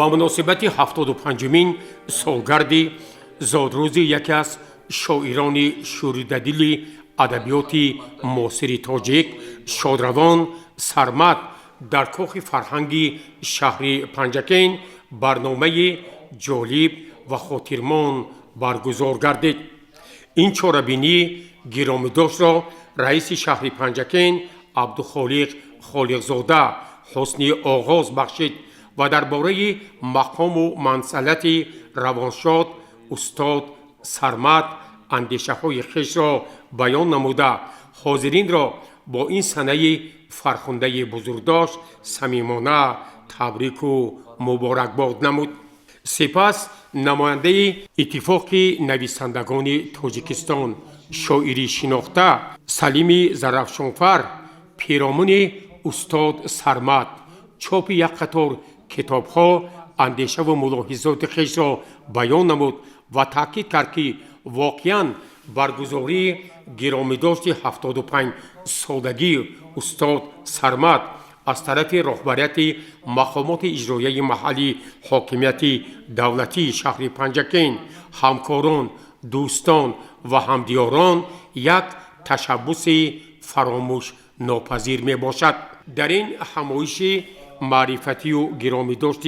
با مناسبت 75مین سالگرد زادروزی یکی از شاعران شوریده‌دل ادبیات معاصر تاجیک شادروان سرمد در کاخ فرهنگی شهر پنجکین برنامه جالب و خاطرمان برگزار گردید. این چاره‌بینی گرامی‌داشت را رئیس شهر پنجکین عبدالخالق خالقزاده حسن آغاز بخشید و درباره مقام و منزلت روانشاد استاد سرمد اندیشه‌های خویش را بیان نموده حاضرین را با این سنه فرخنده بزرگداشت صمیمانه تبریک و مبارکباد نمود. سپس نماینده اتفاق نویسندگان تاجیکستان شاعری شناخته سلیم زرافشانفر پیرامون استاد سرمد چاپ یک قطار کتابها اندیشه و ملاحظات خویش را بیان نمود و تاکید کرد که واقعاً برگزاری گرامی‌داشت 75 سالگی استاد سرمد از طرف رهبریت مقامات اجرایی محلی حاکمیت دولتی شهر پنجکین همکاران دوستان و همدیاران یک تشبث فراموش ناپذیر می باشد. در این همایش معرفتی و گرامی‌داشت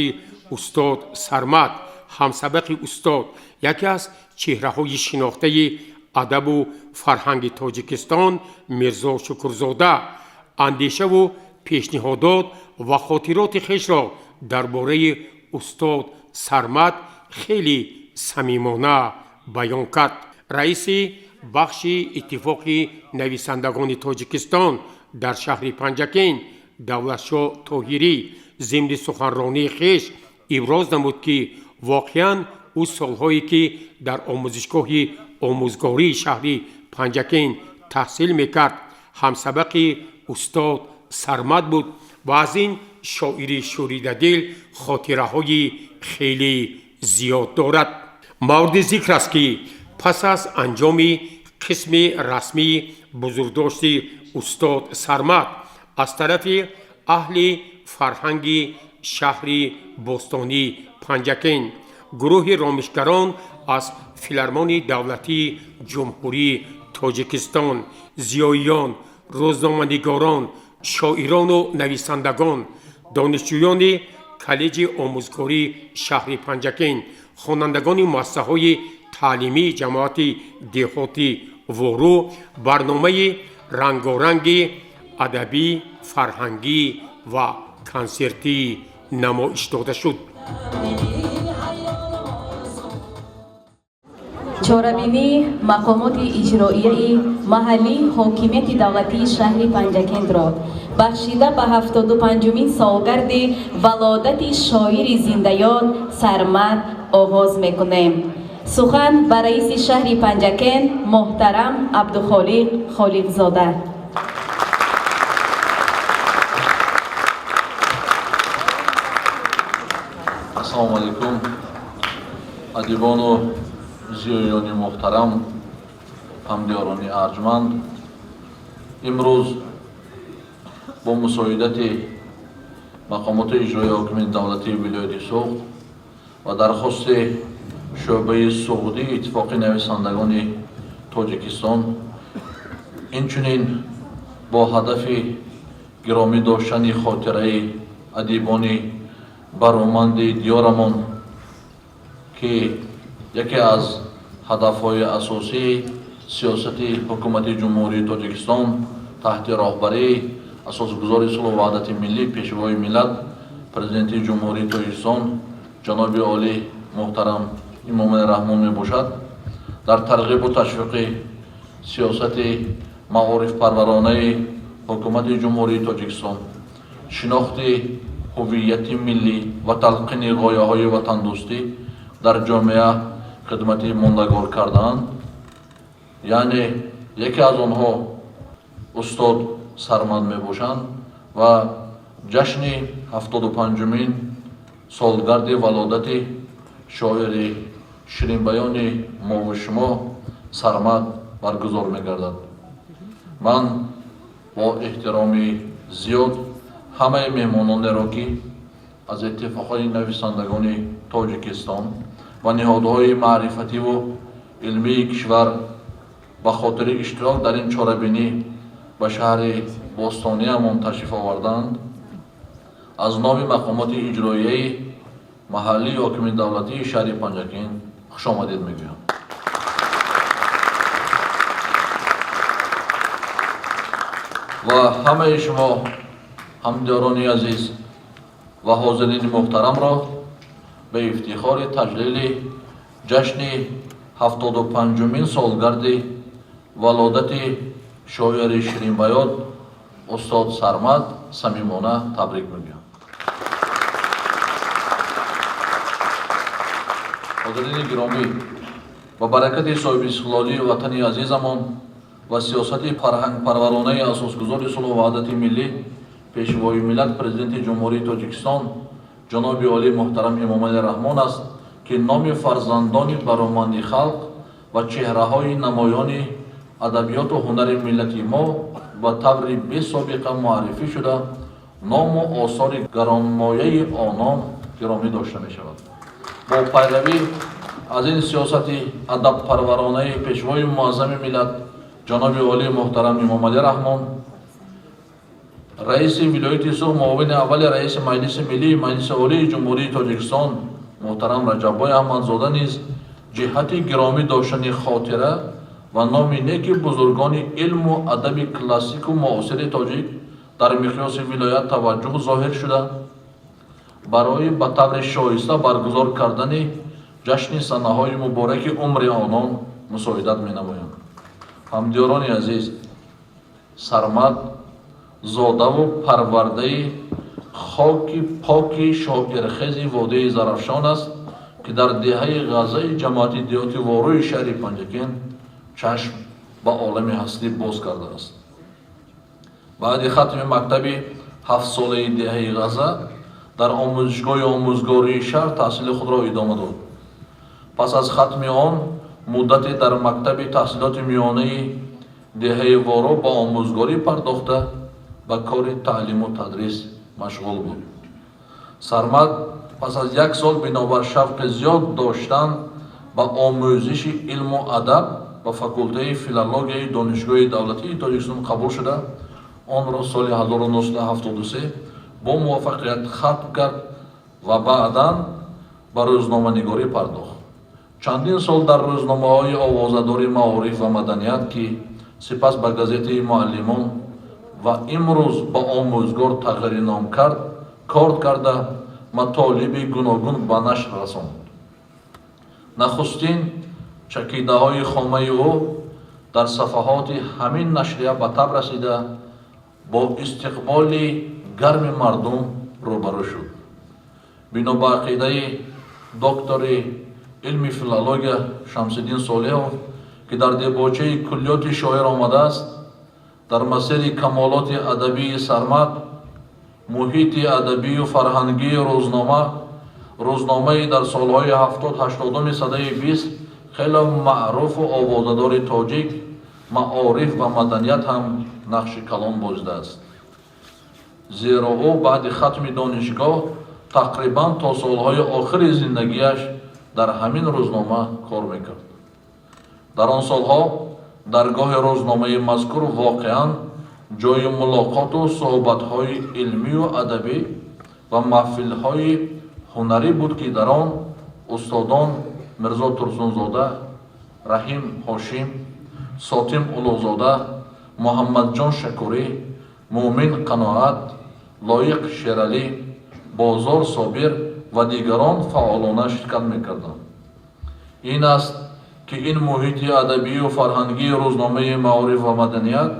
استاد سرمد همسبق استاد یکی از چهره‌های شناخته ادب و فرهنگ تاجیکستان میرزا شکرزاده اندیشه و پیشنهادات و خاطرات خویش را درباره استاد سرمد خیلی صمیمانه بیان کرد. رئیس بخش اتفاق نویسندگان تاجیکستان در شهر پنجکین دولتشاه طاهری ضمن سخنرانی خویش ابراز نمود که واقعاً او سالهایی که در آموزشگاه آموزگاری شهر پنجکین تحصیل میکرد همسبق استاد سرمد بود و از این شاعر شوریده‌دل خاطره‌های خیلی زیاد دارد. مورد ذکر است که پس از انجام قسم رسمی بزرگداشت استاد سرمد از طرف اهل فرهنگ شهر بستانی پنجکین گروه رامشگران از فیلارمونی دولتی جمهوری تاجیکستان زیاییان روزنامه‌نگاران شاعران و نویسندگان دانشجویان کالج آموزگاری شهر پنجکین خوانندگان مؤسسه‌های تعلیمی جماعت دهاتی وارو برنامه رنگارنگ ادبی فرهنگی و کنسرتی نمایش داده شد. چاره‌بینی مقامات اجرایی محلی حاکمیت دولتی شهر پنجکین را بخشیده به 75مین سالگرد ولادت شاعر زنده‌یاد سرمد آغاز می‌کنیم. سخن به رئیس شهر پنجکین محترم عبدالخالق خالقزاده. السلام علیکم ادیبان و زیایان محترم همدیاران ارجمند، امروز با مساعدت مقامات اجرایی حاکمیت دولتی ولایت سوخت و درخواست شعبه سعودی اتفاق نویسندگان تاجیکستان اینچنین با هدف گرامی داشتن خاطره ادیبان برآمند دیارمان که یکی از هدف‌های اساسی سیاست حکومت جمهوری تاجیکستان تحت رهبری اساسگزار صلح و وحدت ملی پیشوای ملت پرزیدنت جمهوری تاجیکستان جناب عالی محترم امام رحمان می باشد. در ترغیب و تشویق سیاست معارف پرورانه حکومت جمهوری تاجیکستان شناخت هویت ملی و تلقین غایه‌های وطن دوستی در جامعه خدمت ماندگار کردند. یعنی یکی از آنها استاد سرمد می باشند و جشن 75مین سالگرد ولادت شاعر شیرین بیان ما و شما سرمد برگزار می گردد. من با احترام زیاد همه مهمانان را که از اتفاقهای نویسندگان تاجیکستان و نهادهای معرفتی و علمی کشور به خاطر اشتراک در این چاره‌بینی به شهر باستانی همون تشریف آوردند. از نام مقامات اجرایی محلی و حاکم دولتی شهر پنجکین خوش آمدید میگویم. و همه شما همدیاران عزیز و حاضرین محترم را به افتخار تجلیل جشن 75مین سالگرد ولادت شاعر شیرین‌بیات استاد سرمد صمیمانه تبریک میگویم. حاضرین گرامی، با برکت صاحب استقلالی وطن عزیزمان و سیاست فرهنگ پرورانه اساسگذار صلح و وحدت ملی پیشوای ملت پرزیدنت جمهوری تاجیکستان جناب عالی محترم امام علی رحمان است که نام فرزندان برآمد خلق و چهره‌های نمایان ادبیات و هنر ملت ما به طور بی سابقه معرفی شده، نام و آثار گرانمایه آنان گرامی داشته می شود. با پیروی از این سیاست ادب پرورانه پیشوای معظم ملت جناب عالی محترم امام علی رحمان، رئیس ولایت سوق معاون اول رئیس مجلس ملی مجلس عالی جمهوری تاجیکستان محترم رجب‌بای احمدزاده نیز جهت گرامی داشتن خاطره و نام نیک بزرگان علم و ادب کلاسیک و معاصر تاجیک در مقیاس ولایت توجه ظاهر شده برای به طور شایسته برگزار کردن جشن سنه‌های مبارک عمر آنان مساعدت می‌نمایند. همدیاران عزیز، سرمد زاده و پرورده خاک پاک شاکرخیز واده زرافشان است که در دهه غزه جماعت دیهاتی واروی شهر پنجکین چشم به عالم هستی باز کرده است. بعد ختم مکتب 7 ساله دهه غزه در آموزشگاه آموزگاری شهر تحصیل خود را ادامه داد. پس از ختم آن مدت در مکتب تحصیلات میانه دهه وارو با آموزگاری پرداخته به کار تعلیم و تدریس مشغول بود. سرمد پس از 1 سال بنابر شوق زیاد داشتن به آموزش علم و ادب و فاکولته فیلولوژی دانشگاه دولتی تاجیکستان قبول شده. آن را سال 1973 با موفقیت ختم کرد و بعداً به روزنامه‌نگاری پرداخت. چندین سال در روزنامه‌های آوازه‌داری معارف و مدنیت که سپس به گازت معلمان و امروز با آموزگار تغییر نام کرد کار کرده مطالب گوناگون به نشر رساند. نخستین چکیده‌های خامه او در صفحات همین نشریه به تب رسیده با استقبال گرم مردم روبرو شد. بنا به عقیده دکتر علم فیلولوژی شمس‌الدین صالحов که در دیباچه کلیات شاعر آمده است، در مسیر کمالات ادبی سرمد محیط ادبی و فرهنگی روزنامه در سالهای 70-80 سده 20 خیلی معروف و آوازه‌دار تاجیک معارف و مدنیت هم نقش کلان بازده است. زیرا او بعد ختم دانشگاه تقریبا تا سالهای آخر زندگیش در همین روزنامه کار میکرد. در آن سالها درگاه روزنامه مذکور واقعا جای ملاقات و صحبت‌های علمی و ادبی و محفل‌های هنری بود که در آن استادان مرزا ترسونزاده، رحیم هاشم، ساتم اولوزاده، محمد جان شکوری، مومن قناعت، لایق شیرالی، بازار صابر و دیگران فعالانه شرکت میکردند. این است که این محیط ادبی و فرهنگی روزنامه معارف و مدنیت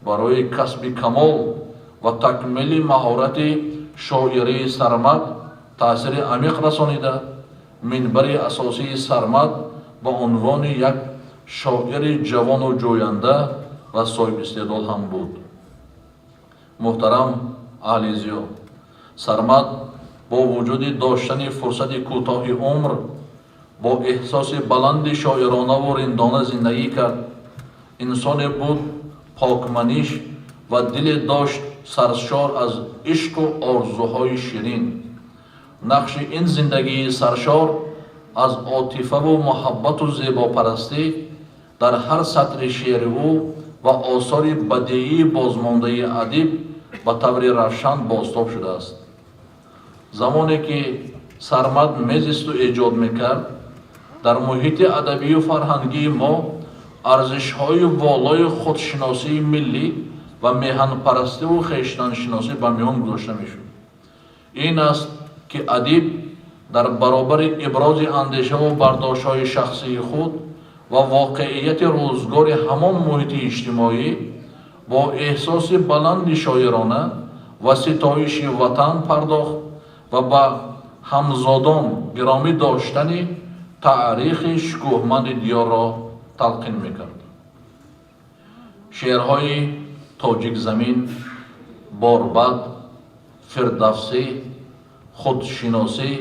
برای کسب کمال و تکمیل مهارت شاعری سرمد تأثیر عمیق رسانیده، منبر اساسی سرمد با عنوان یک شاعر جوان و جوینده و صاحب استعداد هم بود. محترم اهلیزیان، سرمد با وجود داشتن فرصت کوتاه عمر با احساس بلند شاعرانه و رندانه زندگی کرد. انسان بود پاکمنیش و دل داشت سرشار از عشق و آرزوهای شیرین. نقش این زندگی سرشار از عاطفه و محبت و زیباپرستی در هر سطر شعر او و آثار بدیعی بازمانده ادیب به طور روشن بازتاب شده است. زمانی که سرمد میزیست و ایجاد میکرد، در محیط ادبی و فرهنگی ما ارزش‌های والای خودشناسی ملی و میهن پرستی و خویشتن شناسی به میان گذاشته میشد. این است که ادیب در برابر ابراز اندیشه و برداشت‌های شخصی خود و واقعیت روزگار همان محیط اجتماعی با احساس بلند شاعرانه و ستایش وطن پرداخت و به همزادان گرامی داشتن تاریخ شکوهمند دیار را تلقین میکرد. شعرهای تاجیک زمین، باربد، فردوسی، خودشناسی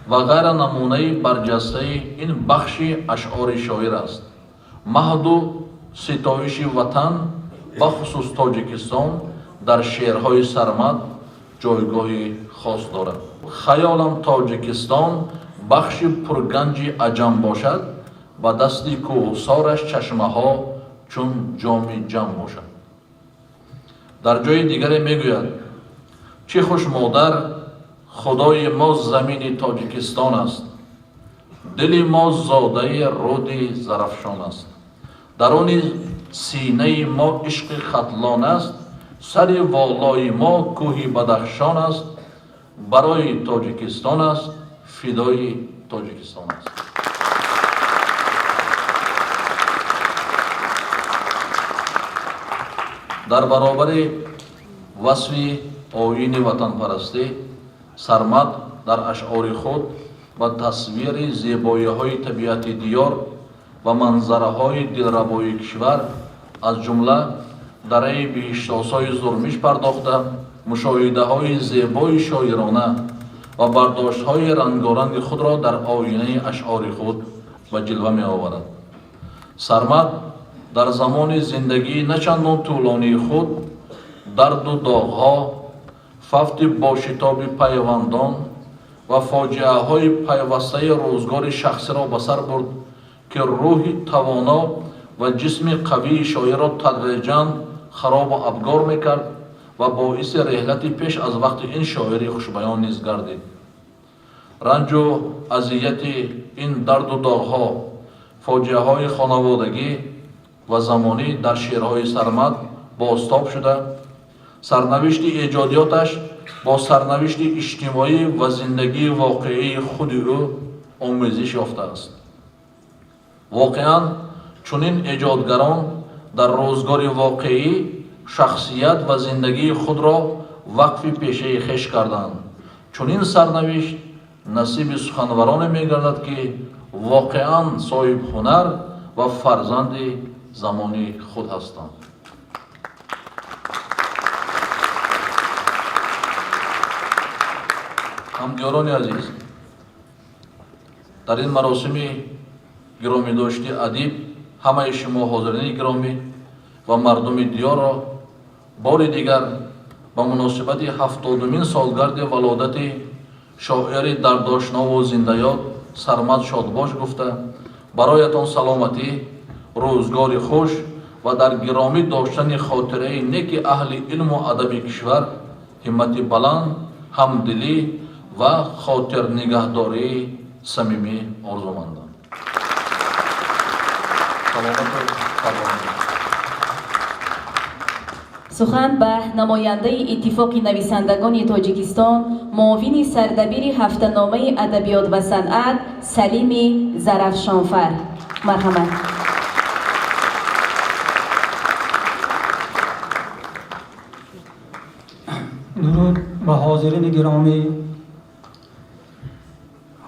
و غیر نمونه برجسته این بخش اشعار شاعر است. مهد و ستایش وطن بخصوص تاجیکستان در شعرهای سرمد جایگاهی خاص دارد. خیالم تاجیکستان بخش پرگنج عجم باشد، با دستی کوهسارش چشمه ها چون جام جم باشد. در جای دیگری میگوید چه خوش مادر خدای ما زمین تاجیکستان است، دل ما زاده رود زرفشان است، درون سینه ما عشق خطلان است، سر والای ما کوهی بدخشان است، برای تاجیکستان است، فدای تاجیکستان است. در برابر وصف آیین وطن پرستی، سرمد در اشعار خود و تصویر زیبایی های طبیعت دیار و منظره های دلربای کشور از جمله دره بیشتاسای زرمیش پرداخته مشاهده های زیبای شاعرانه و برداشت های رنگارنگ خود را در آینه اشعار خود و جلوه می آورد. سرمد در زمان زندگی نچندان طولانی خود درد و داغها، فوت با شتاب پیوندان و فاجعه های پیوسته روزگار شخصی را به سر برد که روح توانا و جسم قوی شاعر را تدریجاً خراب و ابگار میکرد و باعث رحلت پیش از وقت این شاعری خوشبیان نیز گردید. رنج و اذیت این درد و داغها، فاجعه های خانوادگی و زمانی در شعرهای سرمد بازتاب شده، سرنوشت ایجادیاتش با سرنوشت اجتماعی و زندگی واقعی خود او آمیزش یافته است. واقعاً چنین ایجادگران در روزگار واقعی شخصیت و زندگی خود را وقف پیشه خویش کردند. چنین سرنوشت نصیب سخنوران می‌گردد که واقعاً صاحب هنر و فرزند زمانی خود هستند. همکاران عزیز، در این مراسم گرامی داشته ادیب همه شما حاضرین گرامی و مردم دیار را بار دیگر به مناسبت 70مین سالگرد ولادت شاعر دردآشنا و زنده‌یاد سرمد شادباش گفته برایتان سلامتی، روزگار خوش و در گرامی داشتن خاطره نیک اهل علم و ادب کشور همت بلند، همدلی و خاطر نگهداری صمیمی آرزو مندم. سخن به نماینده اتفاق نویسندگان تاجیکستان، معاون سردبیر هفته‌نامه ادبیات و صنعت سلیم زرفشانفر. مرحمت. درود به حاضرین گرامی،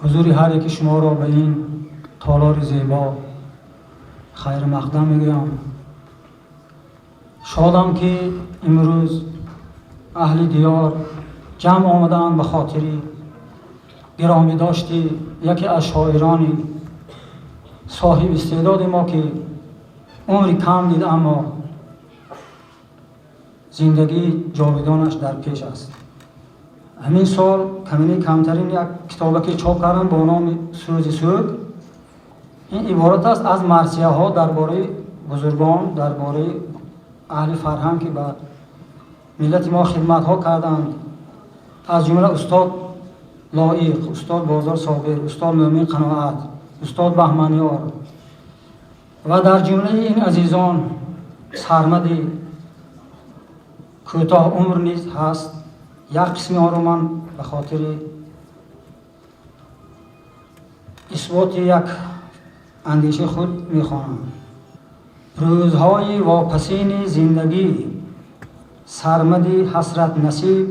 حضور هر یک شما را به این تالار زیبا خیر مقدم میگویم. شادم که امروز اهل دیار جمع آمدند به خاطر گرامی داشتی یکی از شاعران صاحب استعداد ما که عمری کم دید اما زندگی جاودانش در پیش است. همین سال کمترین یک کتابی که چاپ کردم با نام سوز سوگ. این عبارت است از مرثیه ها درباره بزرگان، درباره اهل فرهنگ که به ملت ما خدمت ها کردند، از جمله استاد لایق، استاد بازار صابر، استاد مومن قناعت، استاد بهمنیار و در جمله این عزیزان سرمد کوتاه عمر نیز هست. یک قسمی ها رو من به خاطر اثبات یک اندیشه خود میخوانم. روزهای واپسین زندگی، سرمدی حسرت نصیب،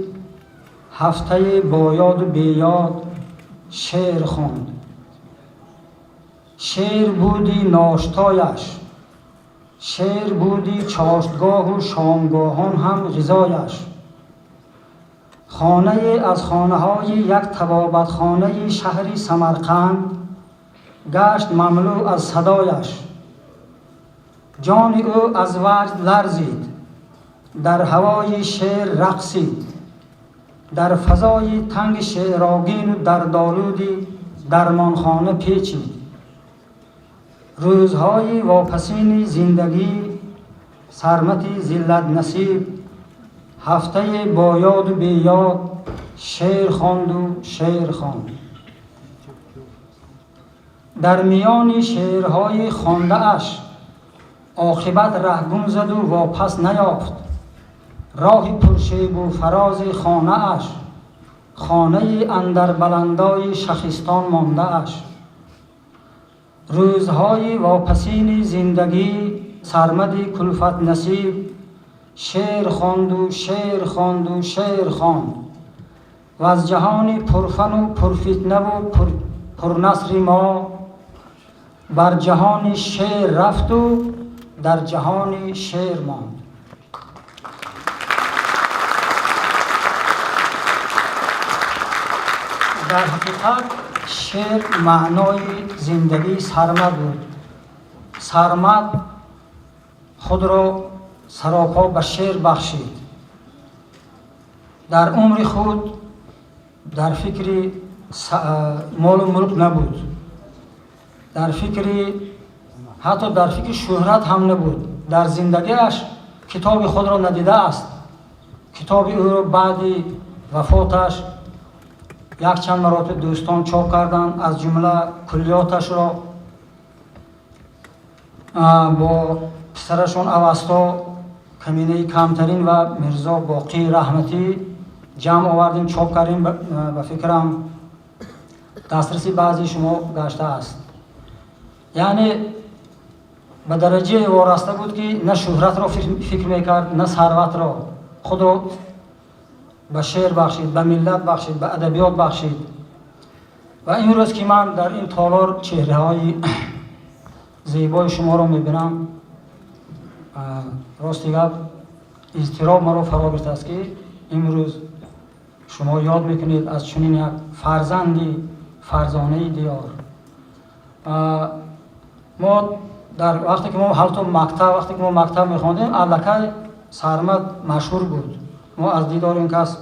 هفته با یاد و بیاد شعر خواند. شعر بودی ناشتایش، شعر بودی چاشتگاه و شامگاهان هم غذایش. خانه از خانه های یک طبابت خانه شهری سمرقند گشت مملو از صدایش. جان او از وجد لرزید، در هوای شعر رقصید، در فضای تنگ شعرآگین و دردآلودی درمانخانه پیچید. روزهای واپسین زندگی، سرمتی ذلت نصیب، هفته با یاد و بیاد شعر خواند و شعر خواند. در میان شعرهای خوانده اش عاقبت رهگم زد و واپس نیافت. راه پرشیب و فراز خانه اش، خانه اندر بلندای شخستان مانده اش. روزهای واپسین زندگی، سرمدی کلفت نصیب، شعر خواند و شعر خواند و شعر خواند. و از جهان پرفن و پرفتنه و پرنصر ما بر جهان شعر رفت و در جهان شعر ماند. در حقیقت شعر معنای زندگی سرمد بود. سرمد خود را سراپا به شعر بخشید. در عمر خود در فکر مال و ملک نبود، در فکر حتی در فکر شهرت هم نبود. در زندگیش کتاب خود را ندیده است. کتاب او را بعد وفاتش یک چند مراتب دوستان چاپ کردند، از جمله کلیاتش را با پسرشون اوستا کمینه کمترین و میرزا باقی رحمتی جمع آوردیم چاپ کردیم. به فکرم دسترسی بعضی شما گشته است. یعنی به درجه وارسته بود که نه شهرت را فکر میکرد نه ثروت را. خود را به شعر بخشید، به ملت بخشید، به ادبیات بخشید. و این روز که من در این تالار چهره های زیبای شما را میبینم، راستی گپ اضطراب مرا فرا گرفته است که امروز شما یاد میکنید از چنین یک فرزندی فرزانه دیار. ما در وقتی که ما مکتب میخواندیم الکه سرمد مشهور بود. ما از دیدار این کس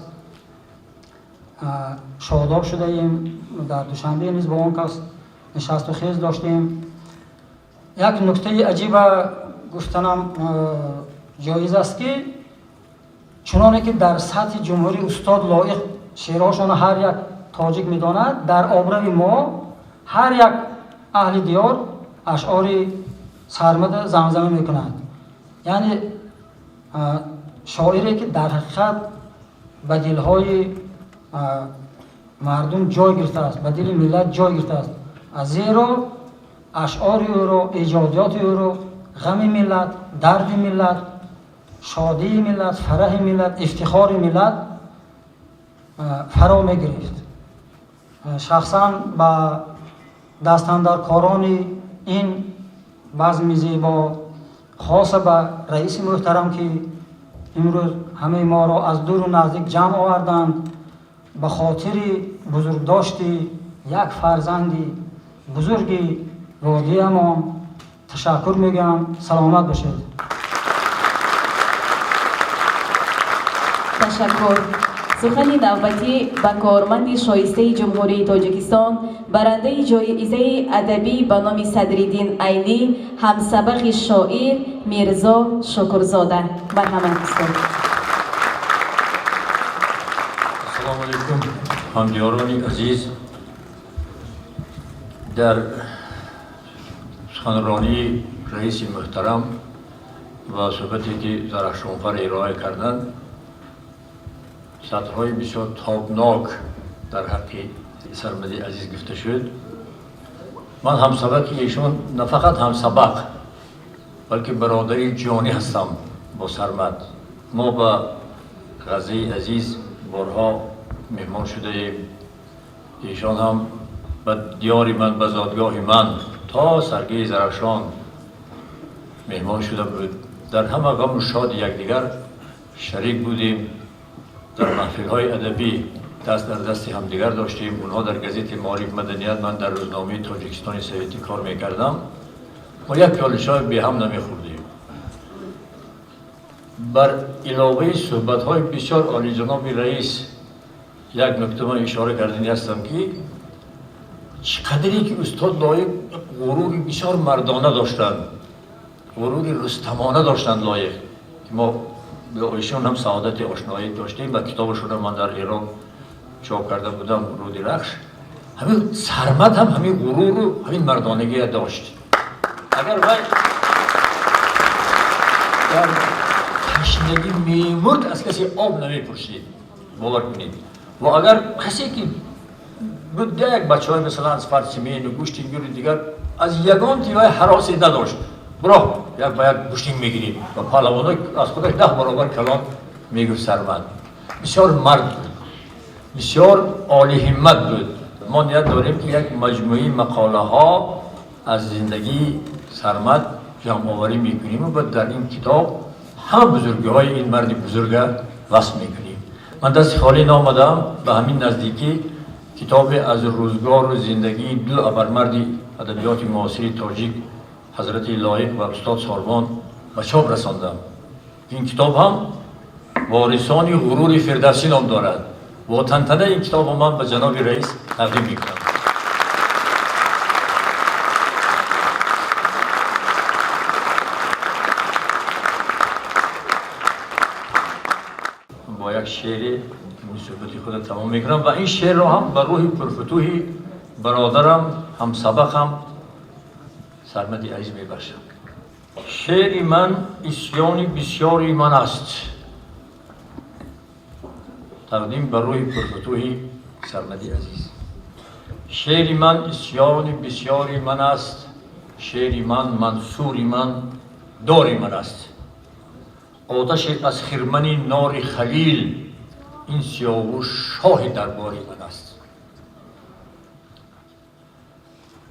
شاداب شده ایم. در دوشنبه نیز با اون کس نشست و خیز داشتیم. یک نکته عجیب گفتنم جایز است که چنانه که در سطح جمهوری استاد لایق شعرهاشان هر یک تاجیک میداند، در آبروی ما هر یک اهل دیار اشعار سرمد زمزمه میکنند. یعنی شاعری که در حقیقت به دلهای مردم جای گرفته است، به دل ملت جای گرفته است. از زیرا اشعار او را، ایجادیات او را غم ملت، درد ملت، شادی ملت، فرح ملت، افتخار ملت فرا می گرفت. شخصا با دستاندرکاران این بزم زیبا، خاص به رئیس محترم که امروز همه ما را از دور و نزدیک جمع آوردند، به خاطر بزرگداشت یک فرزندی بزرگی وادی ما تشکر میگم. سلامت باشید. تشکر. سخن نوبتی به کارمند شایسته جمهوری تاجیکستان برنده جایزه ادبی به نام صدرالدین عینی همسبق شاعر میرزا شکرزاده. مرحمت استاد. السلام علیکم همدیاران عزیز. در سخنرانی رئیس محترم و صحبتی که درخشانفر ارائه کردند سطرهای بسیار تابناک در حق سرمدی عزیز گفته شد. من همسبق ایشون نه فقط همسبق بلکه برادری جانی هستم با سرمد. ما با غزه عزیز بارها مهمان شده ایم. ایشان هم به دیار من به زادگاه من تا سرگی زرافشان مهمان شده بود. در همه غم و شاد یکدیگر شریک بودیم. در محفل‌های ادبی دست در دست همدیگر داشتیم. اونها در گزیت معارف مدنیت، من در روزنامه تاجیکستان سویتی کار میکردم. ما یک پیاله چای به هم نمیخوردیم. بر علاوه صحبت‌های بسیار عالی جناب رئیس یک نکته من اشاره کردنی هستم که چقدری که استاد لایق غرور بسیار مردانه داشتند، غرور رستمانه داشتند لایق که ما با ایشون هم سعادت آشنایی داشتیم و کتابشون رو من در ایران چاپ کرده بودم، رودی رخش. همین سرمد هم همین غرور و همین مردانگی داشت. اگر وای در تشنگی میمرد از کسی آب نمیپرسید، باور کنید. و اگر کسی که بود یک بچه های مثلا از فرسیمین و گوشت اینجور دیگر از یگان تیوهای حراسی نداشت، برو یک باید گوشتین میگیریم و پهلوانای از خودش 10 برابر کلان میگفت سرمد. بسیار مرد بود، بسیار عالی همت بود. ما نیت داریم که یک مجموعه مقاله ها از زندگی سرمد جمع آوری میکنیم و بعد در این کتاب همه بزرگی های این مرد بزرگ وصف میکنیم. من دست خالی نامدم. به همین نزدیکی کتاب از روزگار و زندگی دو ابرمرد ادبیات معاصر تاجیک حضرت لایق و استاد ساروان به چاپ رساندم. این کتاب هم وارثان غرور فردوسی نام دارد. و تنتنه این کتاب من به جناب رئیس تقدیم میکنم. با یک شعر صحبتی خود تمام میکنم و این شعر رو هم به روح پرفتوحی برادرم همسبقم سرمدی عزیز میبخشم. شعر من اسیان بسیاری من است. تقدیم به روح پرفتوحی سرمدی عزیز. شعر من اسیان بسیاری من است. شعر من منصوری من داری من است. آتش از خرمن نار خلیل این سیاوش شاه درباری من است.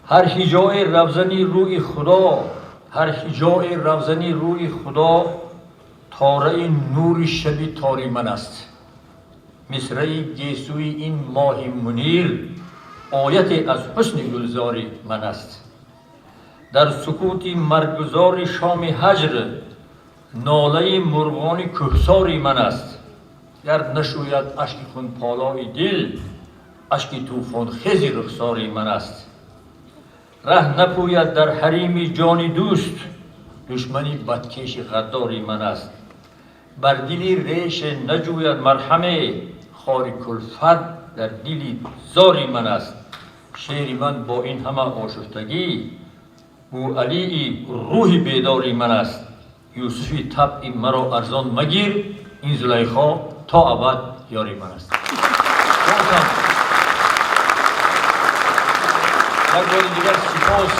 هر هجای روزنی روی خدا، هر هجای روزنی روی خدا تاره نور شبی تاری من است. مصرع گیسوی این ماه منیر آیت از حسن گلزاری من است. در سکوت مرگزار شام هجر ناله مرغان کوهساری من است. گر نشوید اشک خون پالای دل اشک طوفان خیز رخساری من است. ره نپوید در حریم جان دوست دشمنی بدکش غداری من است. بر دلی ریش نجوید مرهمه خار کلفت در دلی زاری من است. شعر من با این همه آشفتگی بو علی روح بیداری من است. یوسفی طبع مرا ارزان مگیر این زلیخا تا ابد یاری من است. یک بار دیگر سپاس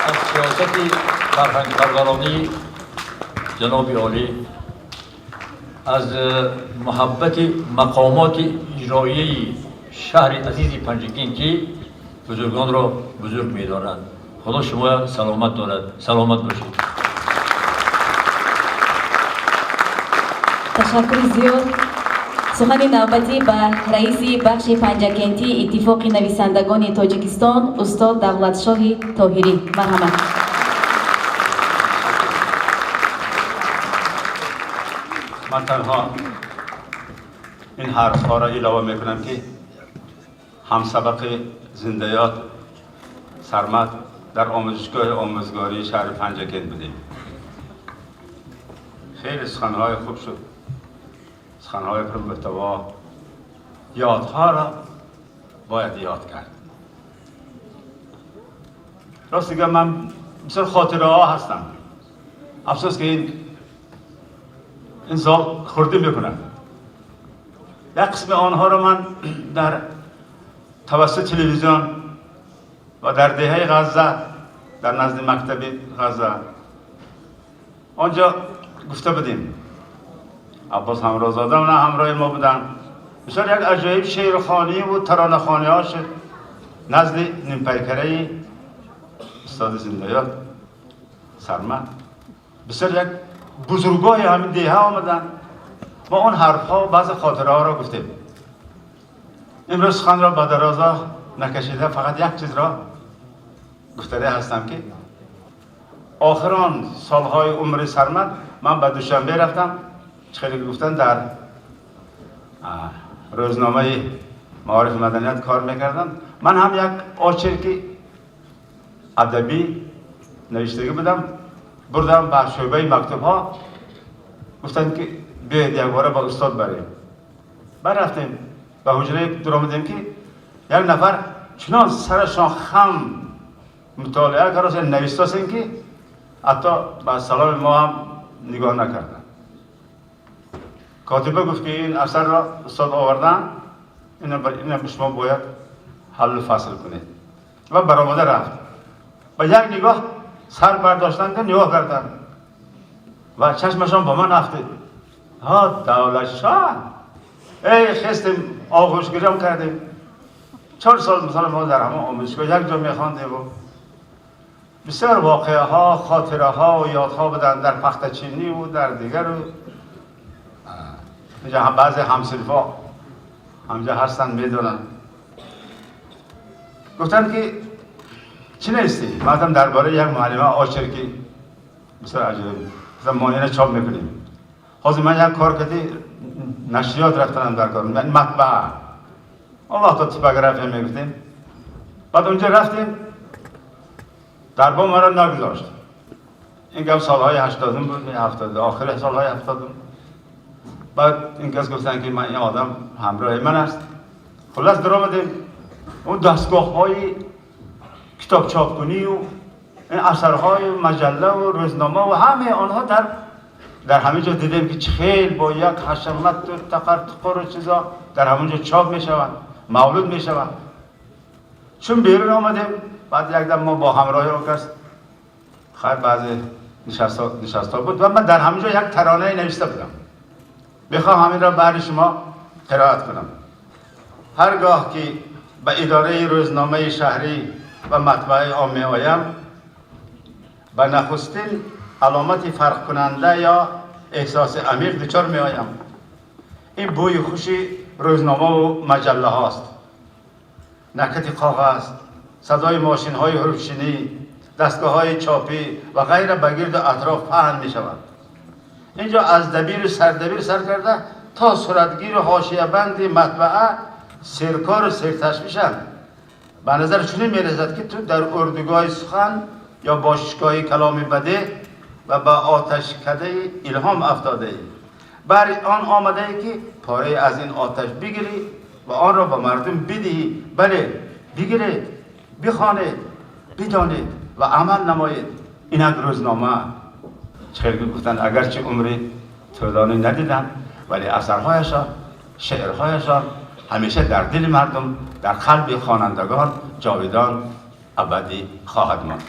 از سیاست فرهنگ پرورانی جناب عالی، از محبت مقامات اجرایی شهر عزیز پنجگین که بزرگان را بزرگ می دارند. خدا شما سلامت دارد. سلامت باشید. تشکر زیاد. سخن نوبتی به رئیس بخش پنجکنتی اتفاق نویسندگان تاجیکستان استاد دولتشاه طاهری. مرحمت. من تنها این حرف ها را علاوه میکنم که همسبق زندیات سرمد در آموزشگاه آموزگاری شهر پنجکت بودیم. خیلی سخنهای خوب شد، سخنهای پرمحتوا. یادها را باید یاد کرد. راست دیگه من بسیار خاطره ها هستم. افسوس که این زال خورده میکنم. یک قسم آنها را من در توسط تلویزیون و در دهه غزه در نزد مکتب غزه آنجا گفته بودیم. عباس همراهزاده نه همراه ما بودن. بسیار یک عجایب شعرخوانی و ترانه خوانی هاش نزد نیمپیکره استاد زندیات سرمد. بسیار یک بزرگای همین دیه آمدن. ما اون حرف ها و بعض خاطره ها را گفتیم. امروز سخن را به درازا نکشیده، فقط یک چیز را گفته هستم که آخران سالهای عمر سرمد من به دوشنبه رفتم. خیلی گفتن در روزنامه معارف مدنیت کار میکردم. من هم یک آچرکی ادبی نوشتگی بودم، بردم به شعبه مکتب ها. گفتن که بیاید یک باره با استاد بریم. بعد رفتیم به حجره در آمدیم که یک نفر چنان سرشان خم مطالعه کرد نوشته که حتی به سلام ما هم نگاه نکردن. کاتبه گفت که این اثر را استاد آوردن، این به شما باید حل فصل کنید. و برآمده رفت و یک نگاه سر برداشتن که نگاه کردن و چشمشان با من افتید. ها دولت شاه ای خستیم آغوشگیری هم کردیم. 4 سال مثلا ما در همه آموزشگاه یک جا میخواندیم و بسیار واقعه ها، خاطره ها و یادها بودن در پختچینی و در دیگر و اینجا بعضی همصنفا همجا هستن میدونن. گفتن که چی نیستی؟ ما هم درباره یک معلمه آچرکی بسیار عجیبه مثلا مانیره چاپ میکنیم. حاضر من یک کار کردی نشریات رفتنم در کار مطبعه اون وقتا تیپوگرافی میگفتیم. بعد اونجا رفتیم دربار ما را نگذاشت. این گفت سالهای 80 بود، 70 آخر سالهای 70. بعد این کس گفتن که من این آدم همراه من است. خلاص در آمدیم اون دستگاه های کتاب چاپکنی و این اثرهای مجله و روزنامه و همه آنها در همه جا دیدیم که خیلی با یک حشمت و تقرطقر و چیزا در همونجا چاپ می شوند، مولود می شوند. چون بیرون آمدیم بعد یک دم ما با همراهی رو کس خیلی بعضی نشستا بود و من در همونجا یک ترانه نوشته بودم. بخوام همین را برای شما قرائت کنم. هرگاه که به اداره روزنامه شهری و مطبعه عامه آیم به نخستین علامت فرق کننده یا احساس عمیق دچار می آیم. این بوی خوشی روزنامه و مجله هاست. نکت کاغذ، صدای ماشین های حروفچینی، دستگاه های چاپی و غیره بگرد اطراف پهن می شود. اینجا از دبیر و سردبیر سر کرده تا صورتگیر و حاشیه بند مطبعه سرکار و سرتشویشند. به نظر چنین می رسد که تو در اردوگاه سخن یا باشگاه کلام بده و با آتش کده الهام افتاده ای. برای آن آمده ای که پاره از این آتش بگیری و آن را به مردم بدهی. بله بگیرید، بخوانید، بدانید و عمل نمایید. اینک روزنامه. خیلی گفتن اگرچه عمری طولانی ندیدم ولی اثرهایشان، شعرهایشان همیشه در دل مردم، در قلب خوانندگان جاودان ابدی خواهد ماند.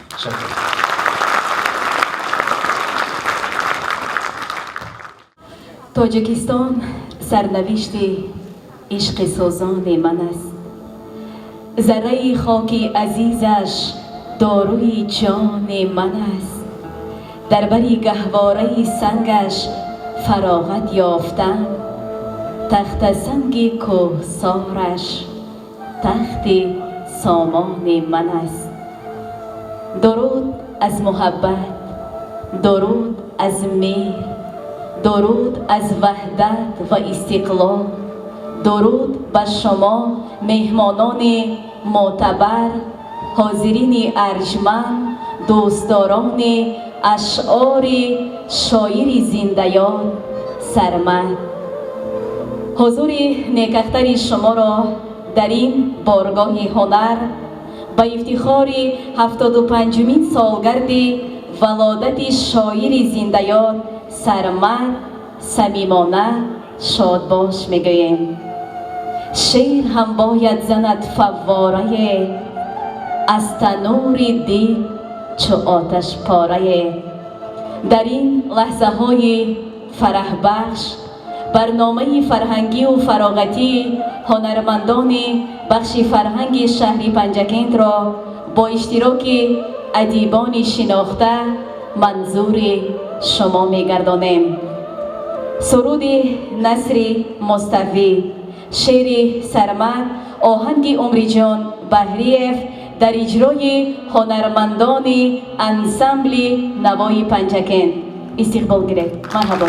تاجیکستان سرنوشت عشق سوزان من است. ذره خاکی عزیزش داروی جان من است. در بری گهواره سنگش فراغت یافتم. تخت سنگ کوهسارش تخت سامان من است. درود از محبت، درود از مهر، درود از وحدت و استقلال درود به شما مهمانان معتبر، حاضرین ارجمند، دوستداران اشعار شاعر زنده‌یاد سرمد. حضور نیکختر شما را در این بارگاه هنر با افتخار 75مین سالگرد ولادت شاعر زنده‌یاد سرمد صمیمانه شاد باش میگوییم. شعر هم باید زند فواره، از تنور دل چو آتش پاره. در این لحظه های فرح بخش برنامه فرهنگی و فراغتی هنرمندان بخش فرهنگ شهری پنجکند را با اشتراک ادیبان شناخته منظور شما می‌گردانیم. سرود نصر مصطفی، شعر سرمد، آهنگ عمری جان بهریف در اجرای هنرمندان انسمبل نوای پنجکند. استقبال گیرید. مرحبا.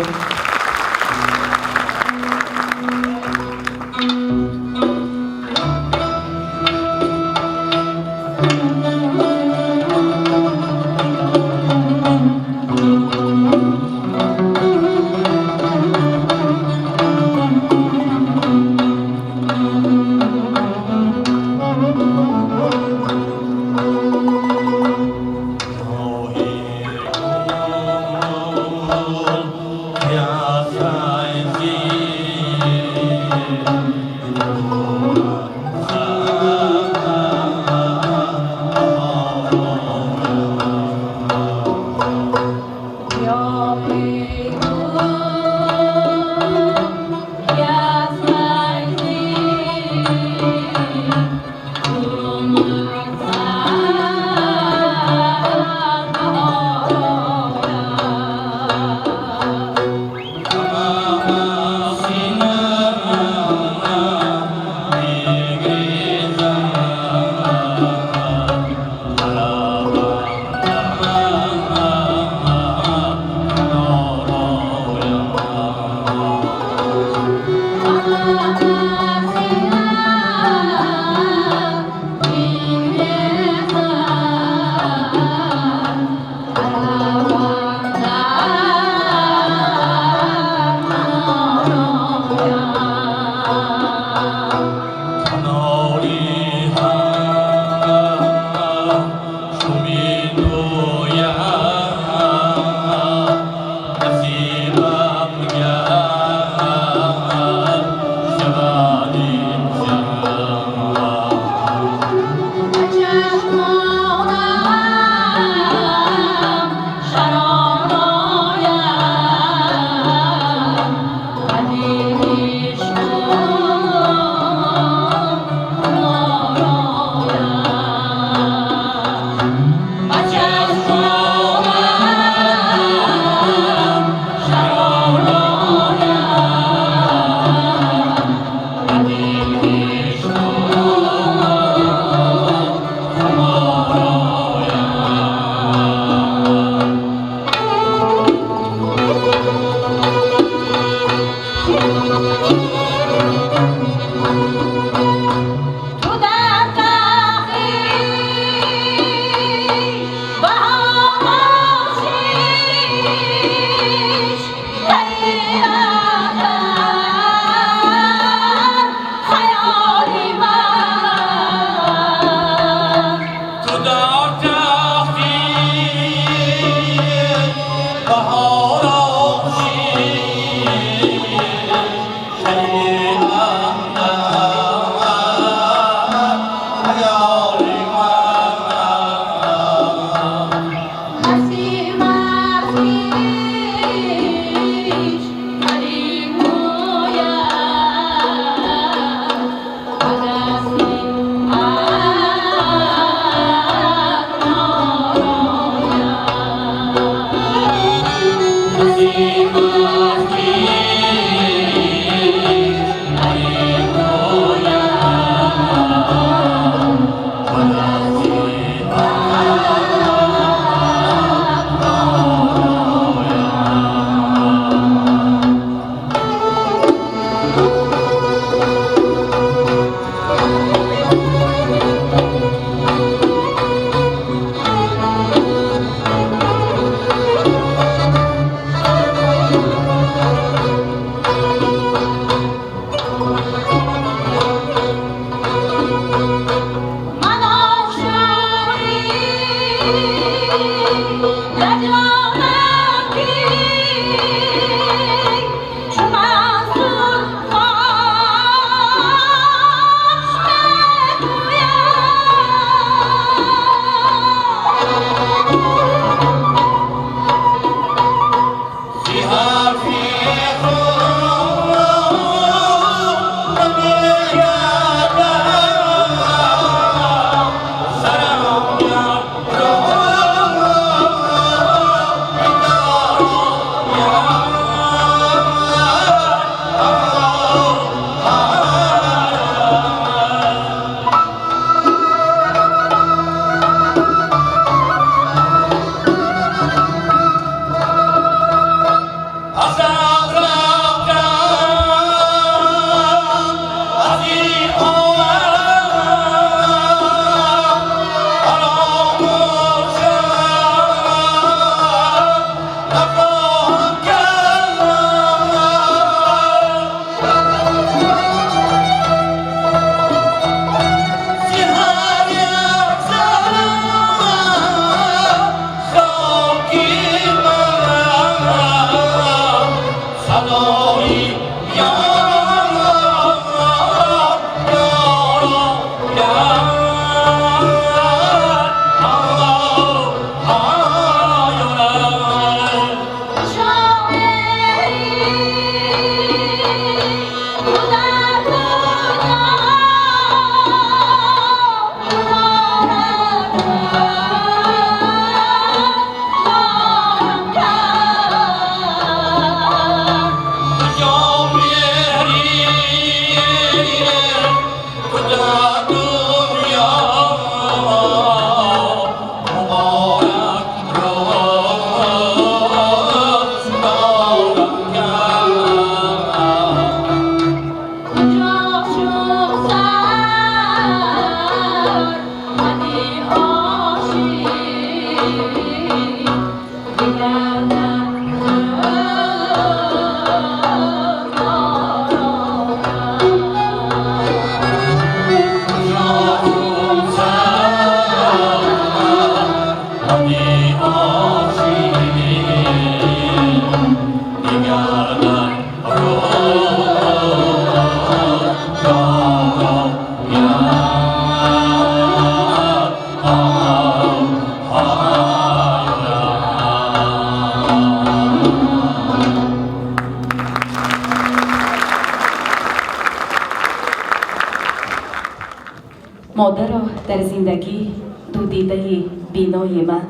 مادرا در زندگی دو دیده بینای من،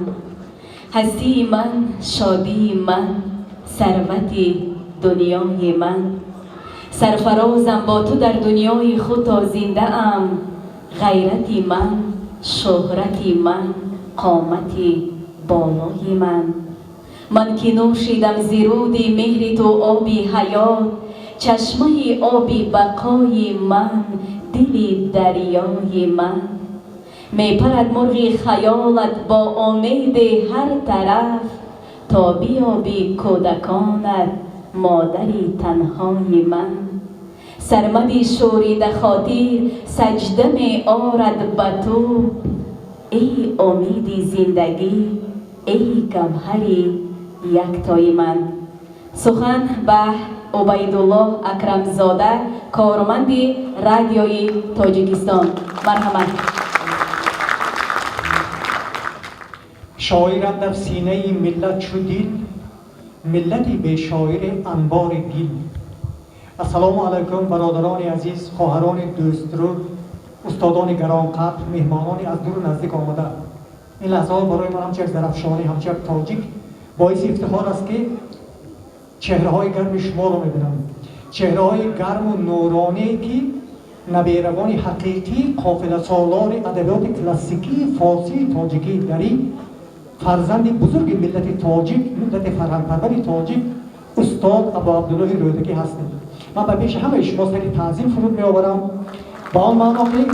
هستی من، شادی من، ثروت دنیای من. سرفرازم با تو در دنیای خود تا زنده ام، غیرتی من، شهرتی من، قامتی بالای من. من که نوشیدم زیرود مهر تو آبی حیات، چشمه آبی بقای من، دل دریای من. می پرد مرغ خیالت با امید هر طرف، تا بیابی کودکانت مادری تنهای من. سرمدی شوریده خاطر سجده می آرد به تو، ای امید زندگی، ای گوهری یکتای من. سخن به عبیدالله اکرمزاده، کارمند رادیوی تاجیکستان. مرحمت. شاعرم در سینه ملت چو دل، ملتی به شاعر انبار گل. السلام علیکم برادران عزیز، خواهران دوسترو، استادان گرانقدر، مهمانان از دور و نزدیک آمده. این لحظات برای من همچه یک درفشانی، همچه یک تاجیک باعث افتخار است که چهره‌های گرم شما رو می‌بینم. چهره‌های گرم و نورانی که نبیرگان حقیقی قافله سالار ادبیات کلاسیکی فارسی تاجیکی داری، فرزند بزرگ ملت تاجیک، ملت فرهنگ‌پرور تاجیک، استاد ابا عبدالله رودکی هستند. من به پیش همه شما سری تعظیم فرود می‌آورم با آن معنا که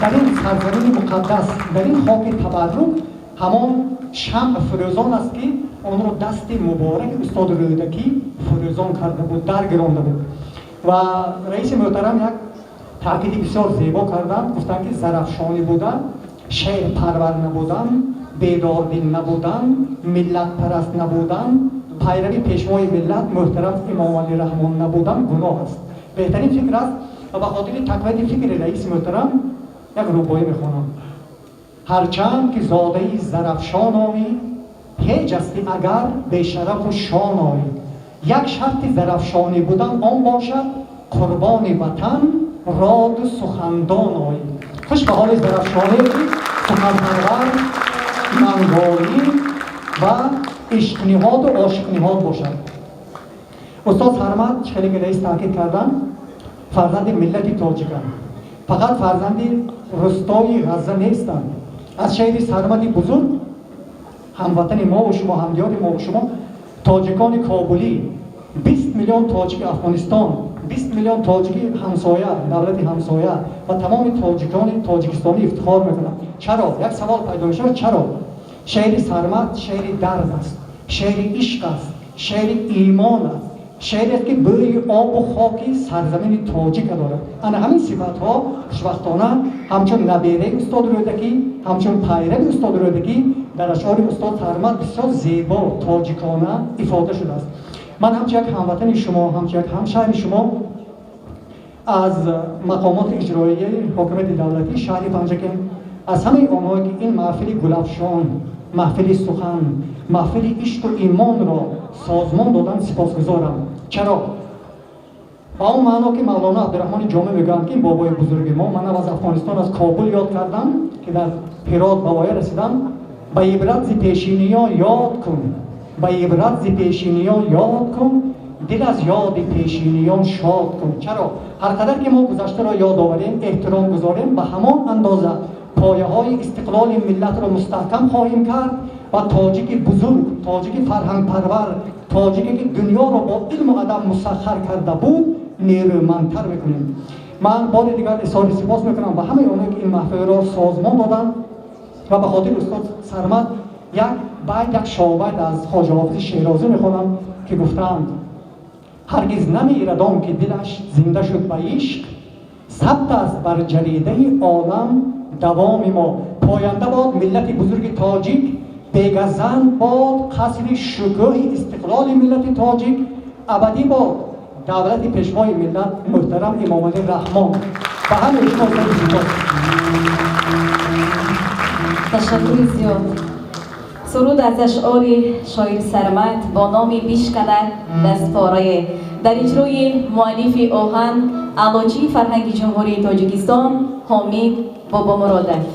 در این سرزمین مقدس، در این خاک تبرک، همان شمع فروزان است که آن را دست مبارک استاد رودکی فروزان کرده بود، درگرانده بود. و رئیس محترم یک تاکید بسیار زیبا کردن، گفتن که زرفشانی بودن، شعر پرور نبودن، بیدار دل نبودن، ملت پرست نبودن، پیروی پیشوای ملت محترم امام علی رحمان نبودن گناه است. بهترین فکر است و به خاطر تقویت فکر رئیس محترم یک رباعی میخوانم. هرچند که زاده زرفشان آیی، هیچ استی اگر به شرف و شان آیی. یک شرط زرفشانی بودن آن باشد، قربان وطن راد سخندان آیی. خوش به حال زرفشانی که سخنپرور، منگاری و عشق نهاد و عاشق نهاد باشد. استاد سرمد خیلی که رئیس تاکید کردن، فرزند ملت تاجیکند، فقط فرزند رستای غزه نیستند. از شهر سرمد بزرگ، هموطن ما و شما، همدیار ما و شما، تاجیکان کابلی، 20 میلیون تاجیک افغانستان، 20 میلیون تاجیک همسایه، دولت همسایه و تمام تاجیکان تاجیکستانی افتخار میکنند. چرا؟ یک سوال پیدا میشه، چرا؟ شهر سرمد شهر درد است، شهر عشق است، شهر ایمان است، شهری است که بوی آب و خاک سرزمین تاجیک دارد. انا همین صفات ها خوشبختانه همچون نبیره استاد رودکی، همچون پیرو استاد رودکی در اشعار استاد سرمد بسیار زیبا تاجیکانه افاده شده است. من همچون یک هموطن شما، همچون یک همشهر شما، از مقامات اجرایی حکومت دولتی شهر پنجگین، از همه آنهایی که این محفل گلفشان، محفل سخن، محفل عشق و ایمان را سازمان دادن سپاسگزارم. چرا؟ با اون معنا که مولانا عبدالرحمن جامع میگن که این بابای بزرگ ما، من از افغانستان از کابل یاد کردم که در هرات به وای رسیدم، به عبرت ز پیشینیان یاد کن، به عبرت ز پیشینیان یاد کن، دل از یاد پیشینیان شاد کن. چرا؟ هر قدر که ما گذشته را یاد آوریم، احترام گذاریم، به همان اندازه پایه های استقلال ملت را مستحکم خواهیم کرد و تاجیک بزرگ، تاجیک فرهنگ پرور، تاجیکی که دنیا را با علم و ادب مسخر کرده بود نیرومندتر میکنیم. من بار دیگر اظهار سپاس میکنم به همه اونایی که این محفل را سازمان دادن و به خاطر استاد سرمد یک شعبت از خواجه حافظ شیرازی میخونم که گفتند هرگز نمیرد آن که دلش زنده شد به عشق، ثبت است بر جریده عالم دوام ما. پاینده باد ملت بزرگ تاجیک، بگزند باد قصر شکوه استقلال ملت تاجیک، ابدی باد دولت پیشوای ملت محترم امام علی رحمان. به همه شما سپاس. تشکر زیاد. سرود از اشعار شاعر سرمد با نام بیش کند دستپاره در اجرای مؤلف آهن علاجی فرهنگ جمهوری تاجیکستان حامد بابا مرادف.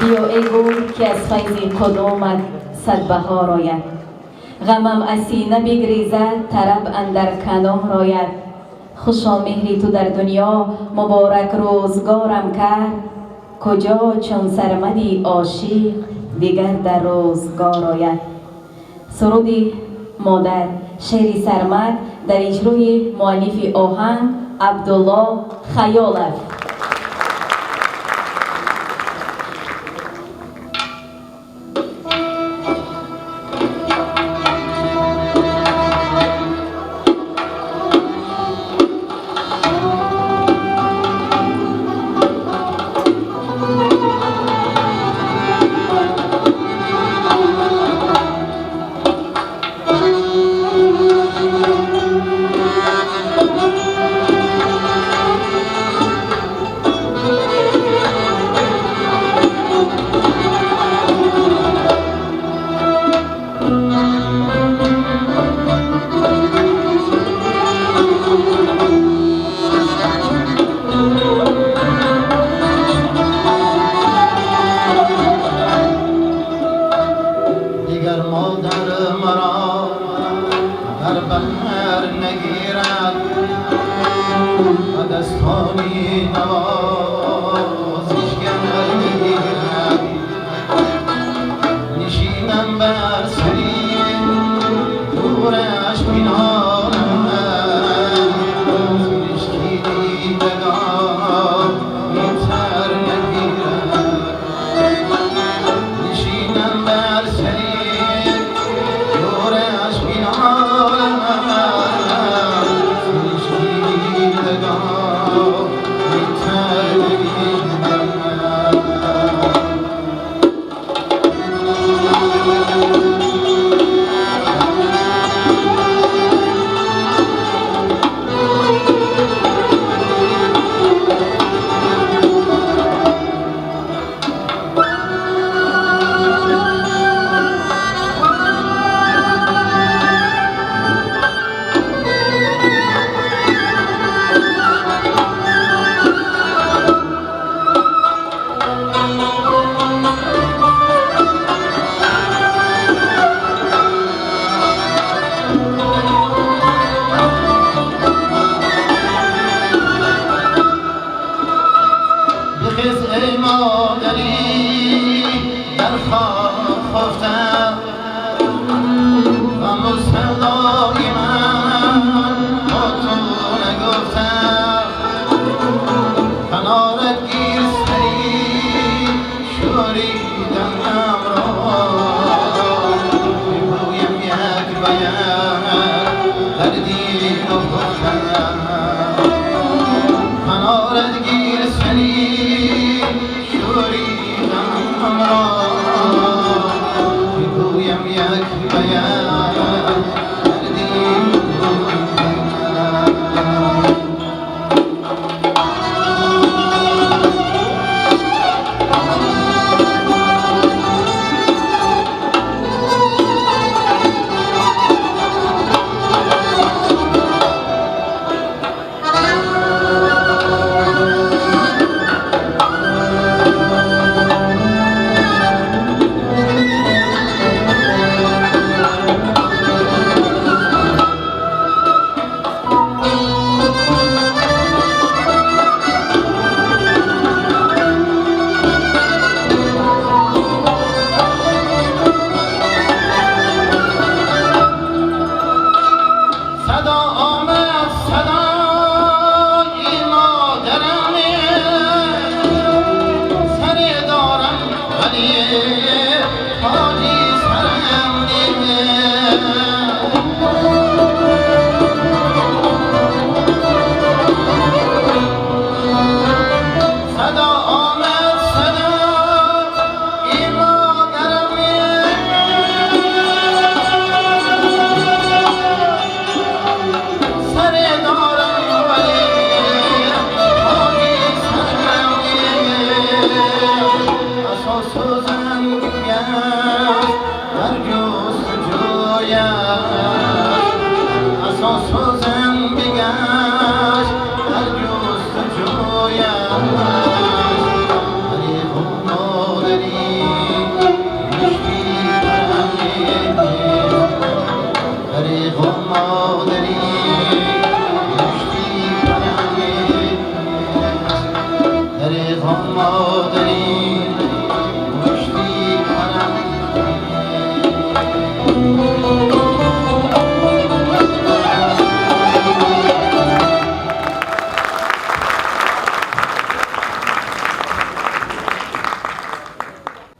بیا ای گل که از فیض قدومت صد بهار آید، غمم از سینه بگریزد طرب اندر کنار آید. خوشا مهری تو در دنیا مبارک روزگارم کرد، کجا چون سرمدی عاشق دیگر در روزگار آید. سرودی مادر شعری سرمد در اجرای مؤلف آهنگ عبدالله خیالف.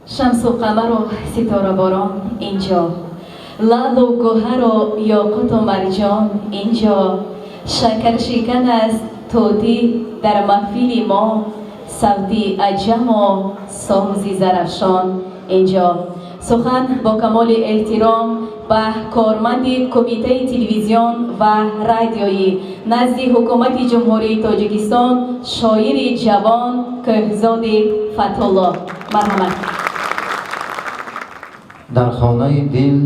شمس و قمر و ستاره باران اینجا، لعل و گوهر و یاقوت و مرجان اینجا، شکر شکن است طوطی در محفل ما، صوتی عجم و سازی زرفشان اینجا. سخن با کمال احترام به کارمند کمیته تلویزیون و رادیویی نزد حکومت جمهوری تاجیکستان، شاعر جوان کهزاد فتح‌الله. مرحمت. در خانه دل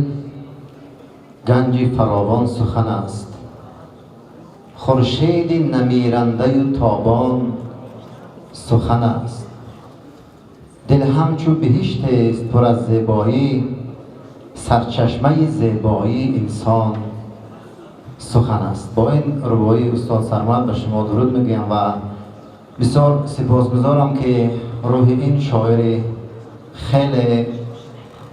گنج فراوان سخن است، خورشید نمیرنده و تابان سخن است. دل همچو بهشت است پر از زیبایی، سرچشمه زیبایی انسان سخن است. با این روایی استاد سرمد به شما درود میگویم و بسیار سپاسگزارم که روح این شاعر خیلی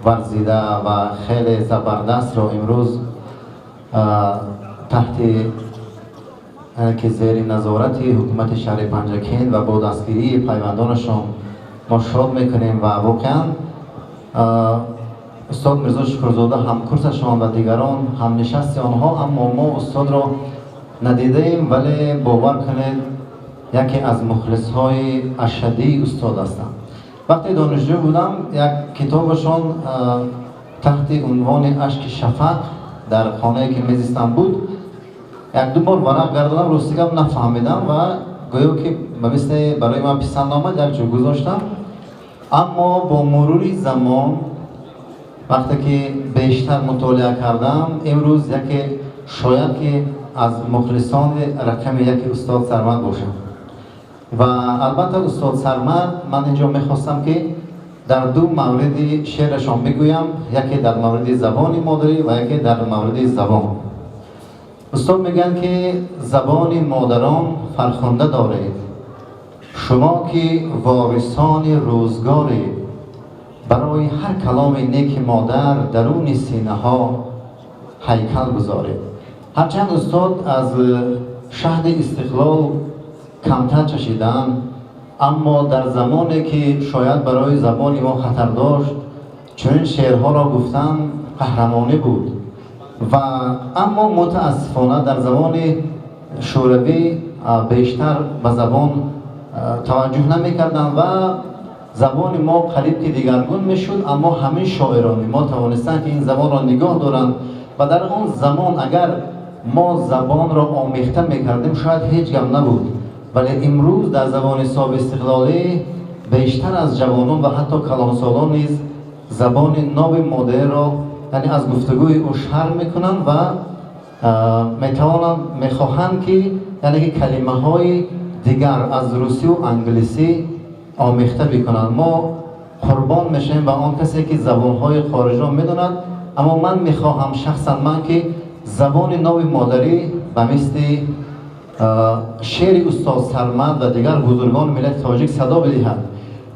ورزیده و خیلی زبردست رو امروز تحت که زیر نظارت حکومت شهر پنجکین و با دستگیری پیوندانشان ما شاد میکنیم و واقعا استاد میرزا شکرزاده هم کورسشان و دیگران هم نشست آنها، اما ما استاد را ندیدیم ولی باور کنید یکی از مخلص های اشدی استاد هستند. وقتی دانشجو بودم یک کتابشان تحت عنوان اشک شفق در خانه که میزیستم بود، یک دو بار ورق گرداندم، روستیگم نفهمیدم و گویا که مثل برای من پسند آمد یک جو گذاشتم. اما با مرور زمان وقتی که بیشتر مطالعه کردم، امروز یکی شاید که از مخلصان رقم یک استاد سرمد باشم. و البته استاد سرمد من اینجا میخواستم که در دو مورد شعرشان بگویم، یکی در مورد زبان مادری و یکی در مورد زبان. استاد میگن که زبان مادران فرخنده دارید، شما که وارثان روزگارید، برای هر کلام نیک مادر درون سینه ها هیکل گذارید. هرچند استاد از شهد استقلال کمتر چشیدن، اما در زمانی که شاید برای زبان ما خطر داشت چنین شعرها را گفتن قهرمانی بود. و اما متاسفانه در زبان شوروی بیشتر به زبان توجه نمی‌کردند و زبان ما قریب که دیگرگون میشد، اما همین شاعران ما توانستند که این زبان را نگاه دارند و در آن زمان اگر ما زبان را آمیخته میکردیم شاید هیچ گم نبود. ولی امروز در زبان صاحب استقلالی بیشتر از جوانان و حتی کلانسالان نیز زبان ناب مادری را یعنی از گفتگوی او شرم میکنند و میخواهند که یعنی که کلمه های دیگر از روسی و انگلیسی آمیخته بکنند. ما قربان میشیم به آن کسی که زبان های خارجی را میداند، اما من میخواهم شخصا من که زبان ناب مادری به مثل شعر استاد سرمد و دیگر بزرگان ملت تاجیک صدا بدهد.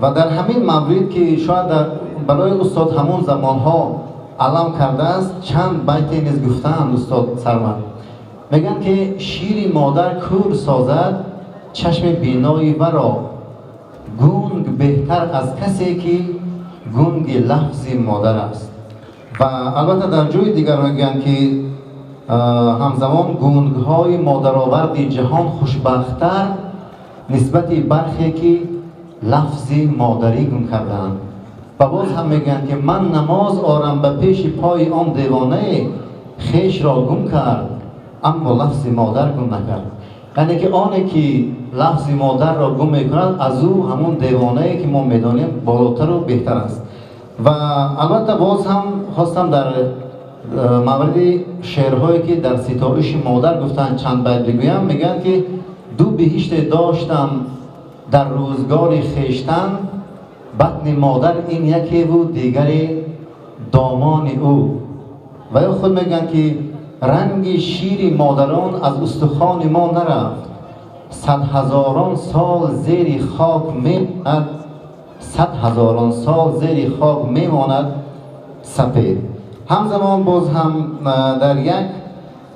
و در همین مورد که شاید در برای استاد همون زمان ها علم کرده است، چند بیت نیز گفتند استاد سرمد. میگن که شیر مادر کور سازد چشم بینایی ورا، گونگ بهتر از کسی که گونگ لفظ مادر است. و البته در جای دیگر میگن که همزمان گونگ های مادرآورد جهان خوشبختتر نسبت برخی که لفظ مادری گم کردند. و باز هم میگن که من نماز آرم به پیش پای آن دیوانه، خیش را گم کرد اما لفظ مادر گم نکرد. یعنی که آنی که لفظ مادر را گم میکند از او همون دیوانه که ما میدانیم بالاتر و بهتر است. و البته باز هم خواستم در مورد شعرهایی که در ستایش مادر گفتن چند بیت بگویم. میگن که دو بهشت داشتم در روزگار خیشتن بطن مادر این یکی بود دیگری دامان او و یا خود میگن که رنگ شیر مادران از استخوان ما نرفت 100,000 سال زیر خاک میماند 100,000 سال زیر خاک میماند سپید. همزمان باز هم در یک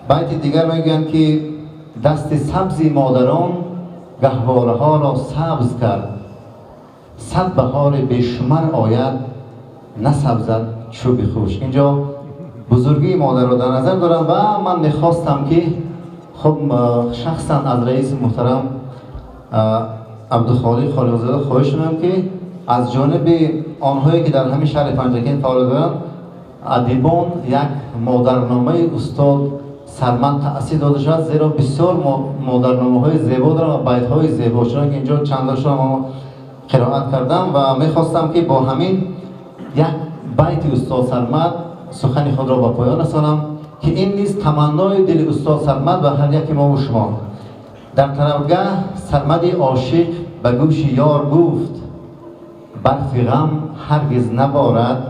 بیت دیگر میگن که دست سبز مادران گهواره ها را سبز کرد 100 بهار بیشمر آید نسبزد چوب خوش. اینجا بزرگی مادر را در نظر دارم و من میخواستم که خب شخصا از رئیس محترم عبدالخالق خالقزاده خواهش کنم که از جانب آنهایی که در همین شهر پنجرکین فعالیت دارند ادیبان یک مادرنامه استاد سرمد تأسیس داده شد، زیرا بسیار مادرنامه های زیبا دارن و بیت های زیبا شدن که اینجا چنداشون ما قرائت کردم و میخواستم که با همین یک بیت استاد سرمد سخن خود را به پایان رسانم که این نیست تمنای دل استاد سرمد و هر یک ما و شما. در طرفگه سرمد عاشق به گوش یار گفت برف غم هرگز نبارد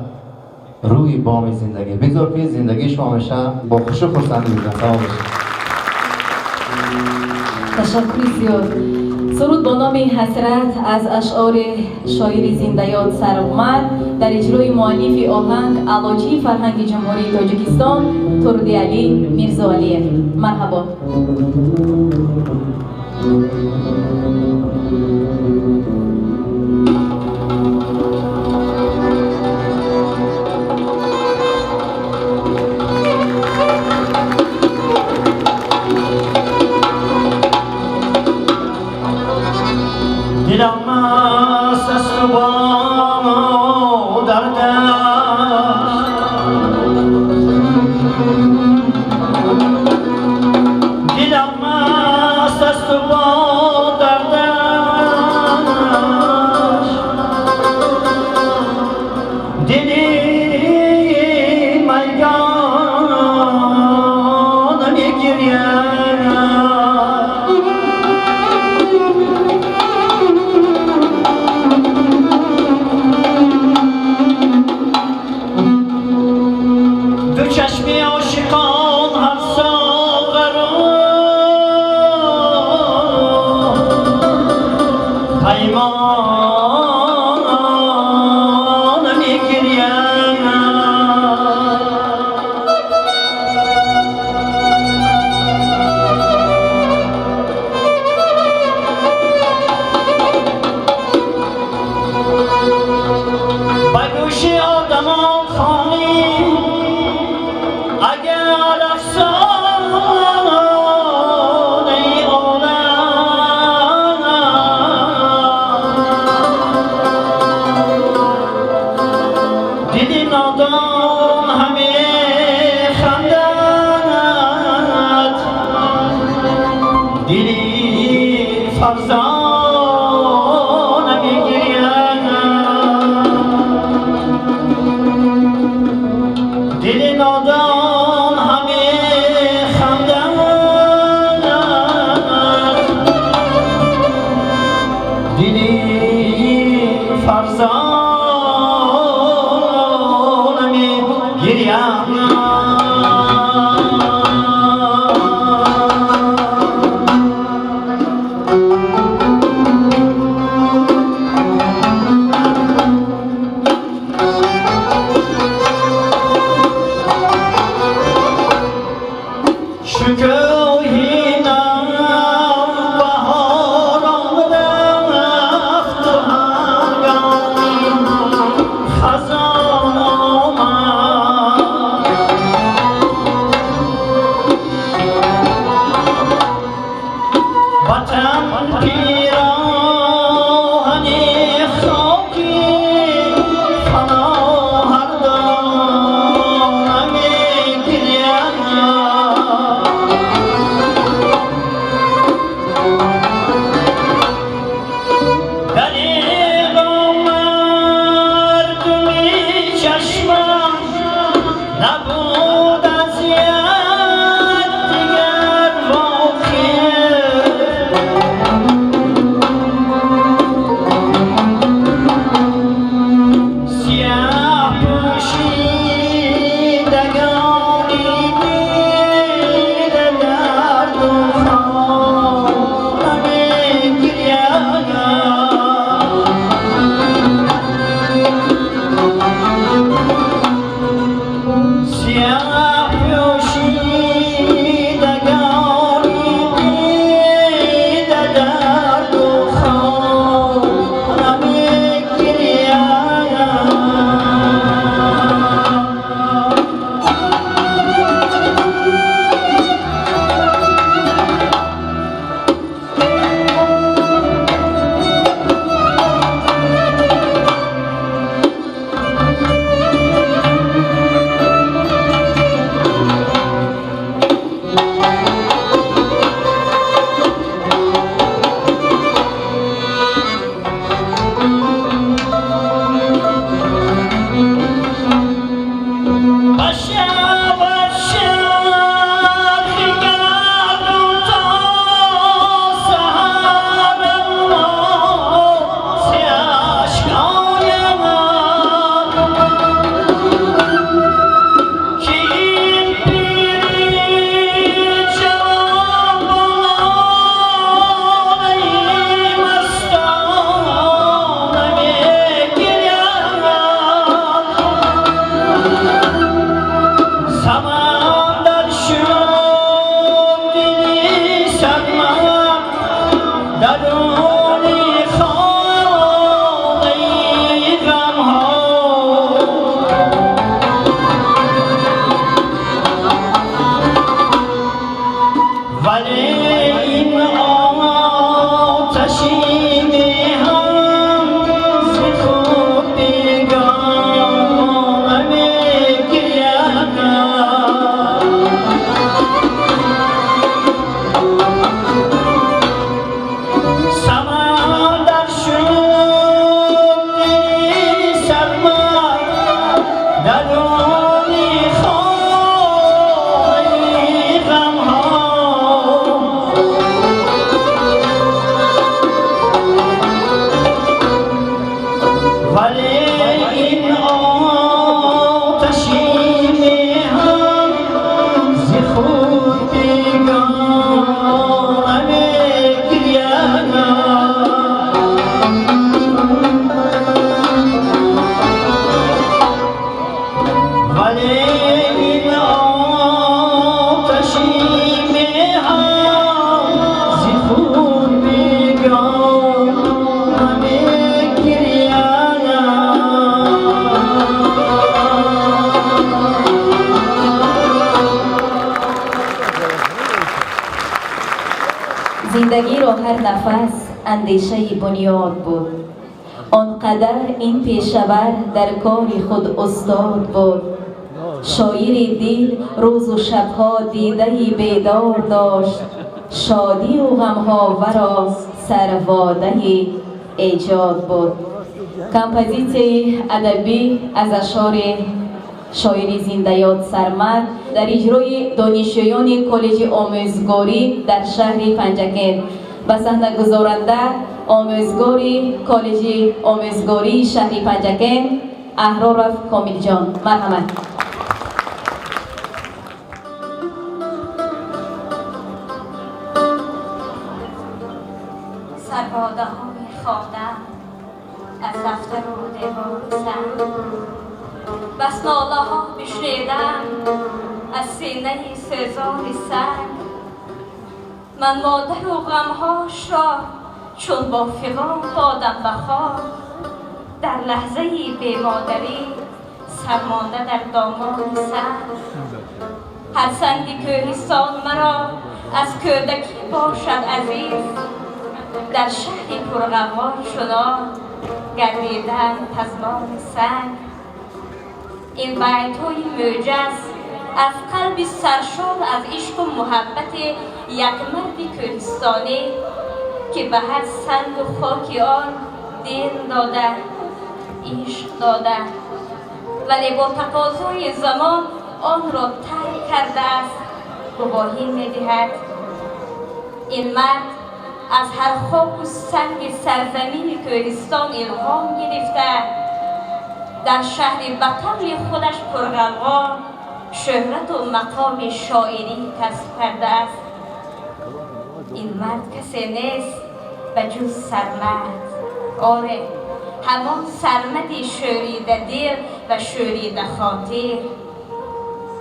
روی بام زندگی. بگذار که زندگی شما همیشه با خوش و خرسندی بگذرد. سلام باشید. تشکر زیاد. سرود با نام حسرت از اشعار شاعر زنده‌یاد سرومند در اجرای مؤلف آهنگ علاجی فرهنگ جمهوری تاجیکستان تردی علی میرزاعلیف. مرحبا. دلم است از تو با دردش دلم است از تو با دردش دلی میگان میگرید ولی این آتشی هم ز خود بیگانه گریم ولی این آتشی هم ز خود بیگانه زندگی را هر نفس اندیشه بنیاد بود. آنقدر این پیشور در کار خود استاد بود. شاعر دل روز و شبها دیده بیدار داشت. شادی و غمها ورا سرواده ایجاد بود. کمپوزیسیون ادبی از اشعار شاعر زنده‌یاد سرمد در اجرای دانشجویان کالج آموزگاری در شهر پنجکن و صحنه گذارنده آموزگاری کالج آموزگاری شهر پنجکن احرار کامل جان. مرحمت. سرباده های خواندم از دفتر و دیوار سنگ، بس ناله ها بشنیدم از سینه سزار سنگ. من مادر و غمهاش را چون با فغان دادم به خواب، در لحظه بیمادری سرمانده در دامان سنگ. هر سنگ کوهستان مرا از کودکی باشد عزیز، در شهری پرغوغا شنا گردیدم پزمان سنگ. این بیت‌های موجز از قلب سرشار از عشق و محبت یک مرد کوهستانی که به هر سنگ و خاک آن دین داده، عشق داده، ولی با تقاضای زمان آن را ترک کرده است. گواهی می‌دهد این مرد از هر خاک و سنگ سرزمین کوهستان الهام گرفته، در شهر بطل خودش پرغوغا شهرت و مقام شاعری کسب کرده است. این مرد کسی نیست به جز سرمد. آره، همان سرمدی شوریده دل و شوریده خاطر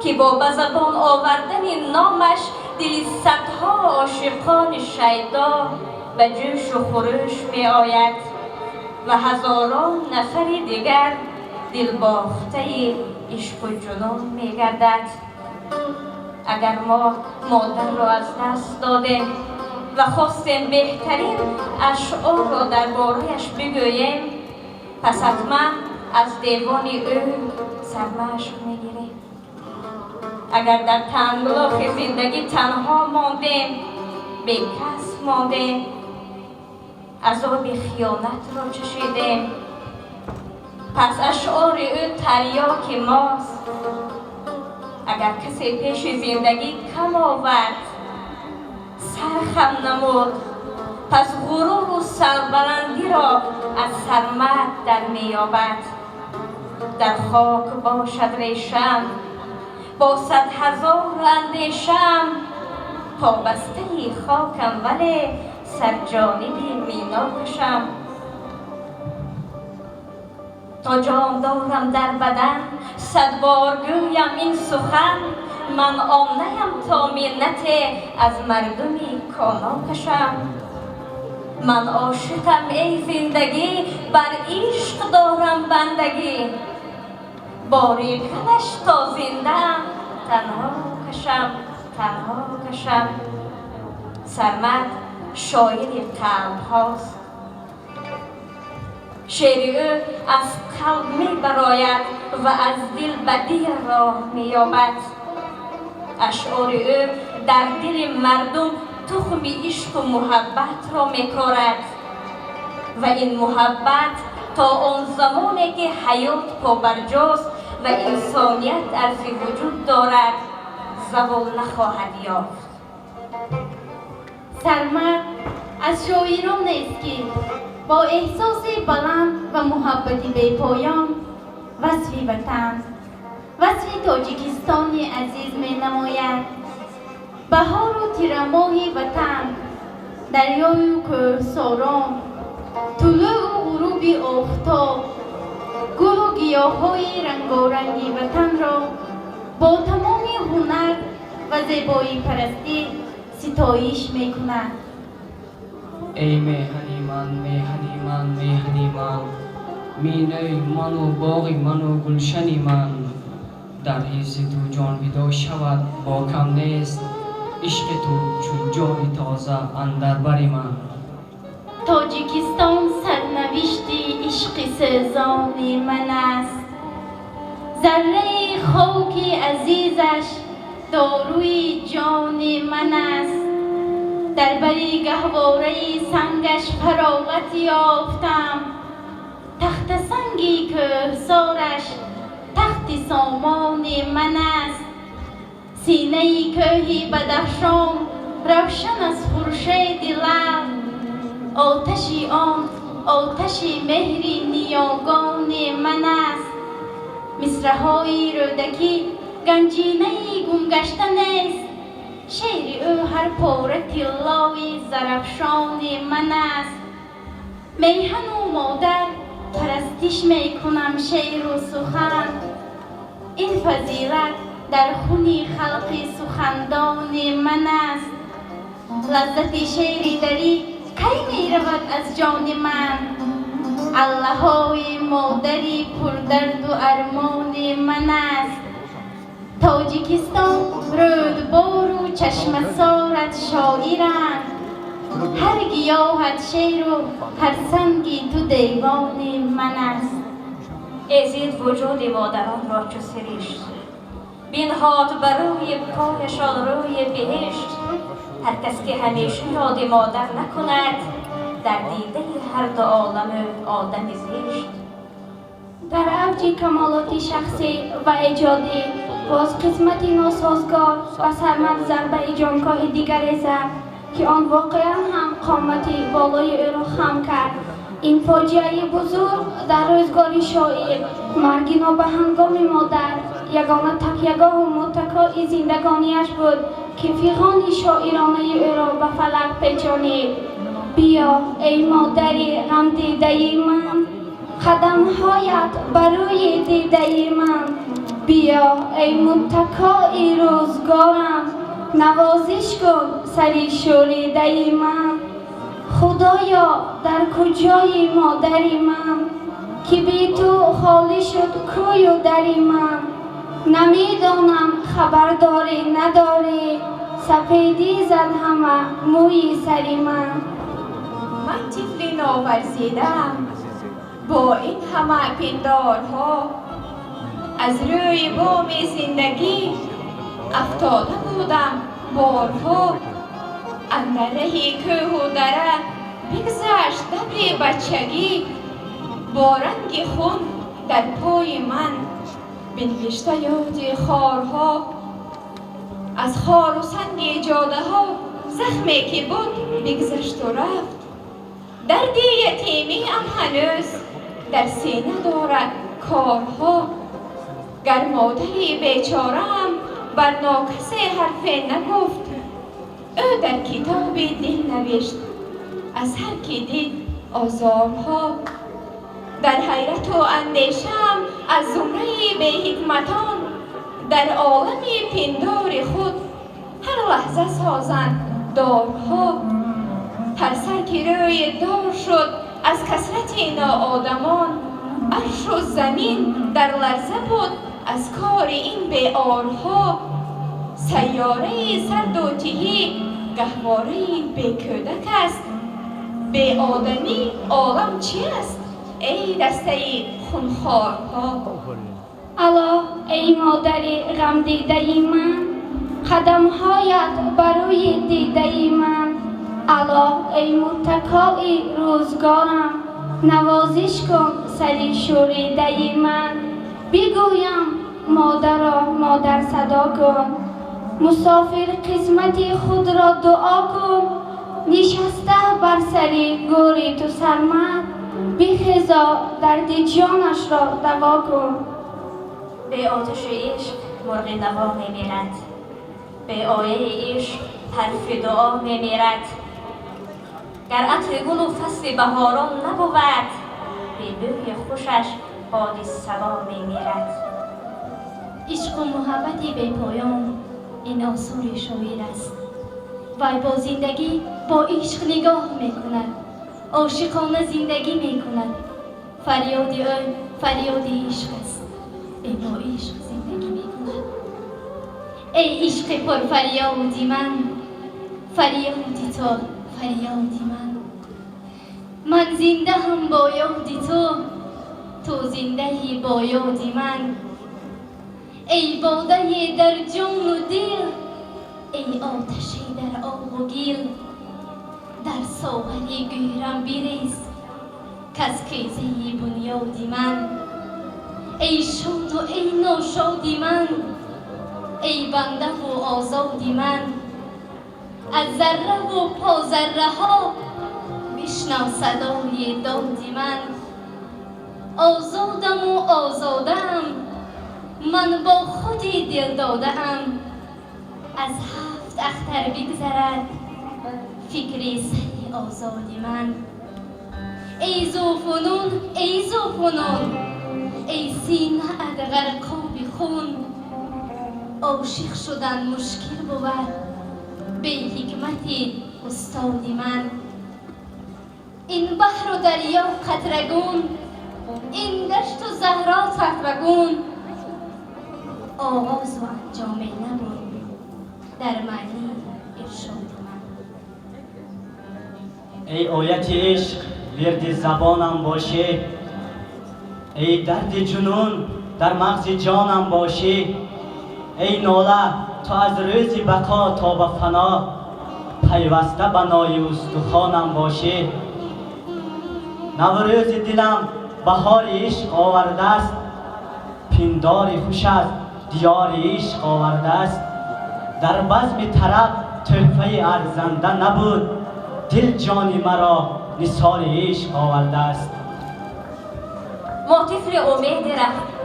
که با به زبان آوردن نامش دل صدها عاشقان شیدا به جوش و خروش می آید و هزاران نفر دیگر دل باخته عشق و جنون می گردد. اگر ما مادر را از دست دادیم و خواستیم بهترین اشعار را درباره‌اش بگوییم، پس حتما از دیوان او سرمشق میگیریم. اگر در تنگلاخ زندگی تنها ماندیم، بی کس ماندیم، عذاب خیانت را چشیدیم، پس اشعار او تریاک ماست. اگر کسی پیش زندگی کم آورد، سرخم نمود، پس غرور و سربلندی را از سرمد در میابد. در خاک باشد ریشم با 100,000 اندیشم، تا بسته خاکم ولی سرجانبی مینا کشم. تا جان دارم در بدن 100 بار گویم این سخن، من آمنه‌ام تا منت از مردمی کانا کشم. من عاشقم ای زندگی، بر عشق دارم بندگی، باریکنش تا زنده‌ام تنها کشم، تنها کشم. سرمد شاعر قلب هاست. شعر او از قلب می براید و از دل به دل راه می یابد. اشعار او در دل مردم تخم عشق و محبت را می کارد و این محبت تا آن زمانی که حیات پابرجاست و انسانیت عرض وجود دارد زوال نخواهد یافت. سرمد از شاعران است که با احساس بلند و محبت بی پایان وصف وطن وصف تاجیکستانی عزیز می نماید. بهار و تیرماه وطن، دریای و کوهساران، طلوع و غروب آفتاب، گل و گیاهای رنگارنگی وطن را با تمام هنر و زیبایی پرستی ستایش می کند. ای مهنی من مینه من و باغ من و گلشنی من، در حیث تو جان فدا شود با کم نیست، عشق تو چون جای تازه اندر بر من. تاجیکستان سرنوشتی عشق سوزان من است، ذره خاک عزیزش داروی جان من است. در بری گهواره سنگش فراغت یافتم، تخت سنگی کوهسارش تخت سامان من است. سینه کوهی بدخشان روشن از خورشید لعل، آتشی آن آتش مهری نیاگان من است. مصرعهای رودکی گنجینه گمگشته نیست، شعر او هر پاره طلای زرافشان من است. میهن و مادر پرستش می کنم شعر و سخن، این فضیلت در خون خلق سخندان من است. لذت شعر دری کی می رود از جان من، الله های مادری پردرد و ارمان من است. تاجیکستان رودبار و چشم سارت شاعرند، هر گیاهت شعر و هر سنگی تو دیوان من است. ازید وجود مادران را چو سرشت، بنهاد بر روی پایشان روی بهشت. هر کس که همیشه یاد مادر نکند، در دیده هر دو عالم آدم زشت. در اوج کمالات شخصی و ایجادی باز قسمت ناسازگار و سرمد ضربه جانکاه دیگری زد که آن واقعا هم قامتی بالای او را خم کرد. این فاجعه بزرگ در روزگار شاعر، مرگ نابهنگام مادر یگانه تکیهگاه و متکای زندگانیش بود که فیغان شاعرانه او را به فلک پیچانید. بیا ای مادری غم دیده من، قدمهایت بروی دیده من. بیا ای متکای روزگارم، نوازش کن سری شوریده من. خدایا در کجای مادری من، که بی تو خالی شد کوی و دری من. نمیدانم خبرداری نداری، سپیدی زد همه موی سری من. من طفلی ناورزیدم با این همه پندارها، از روی بام زندگی افتاده بودم بارها. اندر رهی کوه و دره بگذشت دبر بچگی، با رنگ خون در پای من بنوشته یاد خارها. از خار و سنگ جاده ها زخمی که بود بگذشت و رفت، درد یتیمی ام هنوز در سینه دارد کارها. گر مادری بیچاره‌ام بر ناکسی حرفی نگفت، او در کتاب دل نوشت از هر که دید آزارها. در حیرت و اندیشه‌ام از زمره بی حکمتان، در عالم پندار خود هر لحظه سازند دارها. هر سر که روی دار شد از کثرت ناآدمان، عرش و زمین در لرزه بود از کار این بیارها. سیاره سرد و تهی گهواره بی کودک است، بی آدمی عالم چی است ای دسته خونخوارها. الا ای مادری غم دیده من، قدمهایت بروی دیده من. الا ای متکای روزگارم، نوازش کن سری شوریده من. بگویم مادر مادر صدا کن، مسافر قسمت خود را دعا کن. نشسته بر سری گوری تو سرمد، بخیزا درد جانش را دوا کن. به آتش عشق مرغ نوا میمیرد، به آیه عشق حرف دعا میمیرد. گر عطر گل و فصل بهاران نبود، به بوی خوشش باد صبا میمیرد. عشق و محبت بی پایان این آثار شاعر است. وی با زندگی با عشق نگاه می کند، عاشقانه زندگی می کند. فریاد او فریاد عشق است، ای با عشق زندگی می کند. ای عشق پر فریادی من، فریادی تو فریادی من زنده هم با یادی تو زندهی با یادی من. ای باده در جان و دل، ای آتشی در آب و گل. در ساغری گیرم بریز کز کیسه بنیادی من. ای شاد و ای ناشادی من، ای بنده و آزادی من. از ذره و پا ذره ها بشنو صدای دادی من. آزادم و آزادم من با خودی دل دادم. از هفت اختر بگذرد فکری سری آزادی من. ای زوفنون ای زوفنون، ای سینه ات غرقاب خون. عاشق شدن مشکل بود به حکمت استادی من. این بحر و دریا قطرگون، این دشت و زهرا تطرگون. آغاز و انجامی نبود در معنی ارشاد من. ای آیت عشق ورد زبانم باشه، ای درد جنون در مغز جانم باشه. ای ناله تو از روز بقا تا به فنا، پیوسته بنای استخوانم باشه. نوروز دلم بهار عشق آورده است، پندار خوش از دیار عشق آورده است. در بزم طرب تحفه ارزنده نبود، دل جان مرا نثار عشق آورده است. ما طفل امید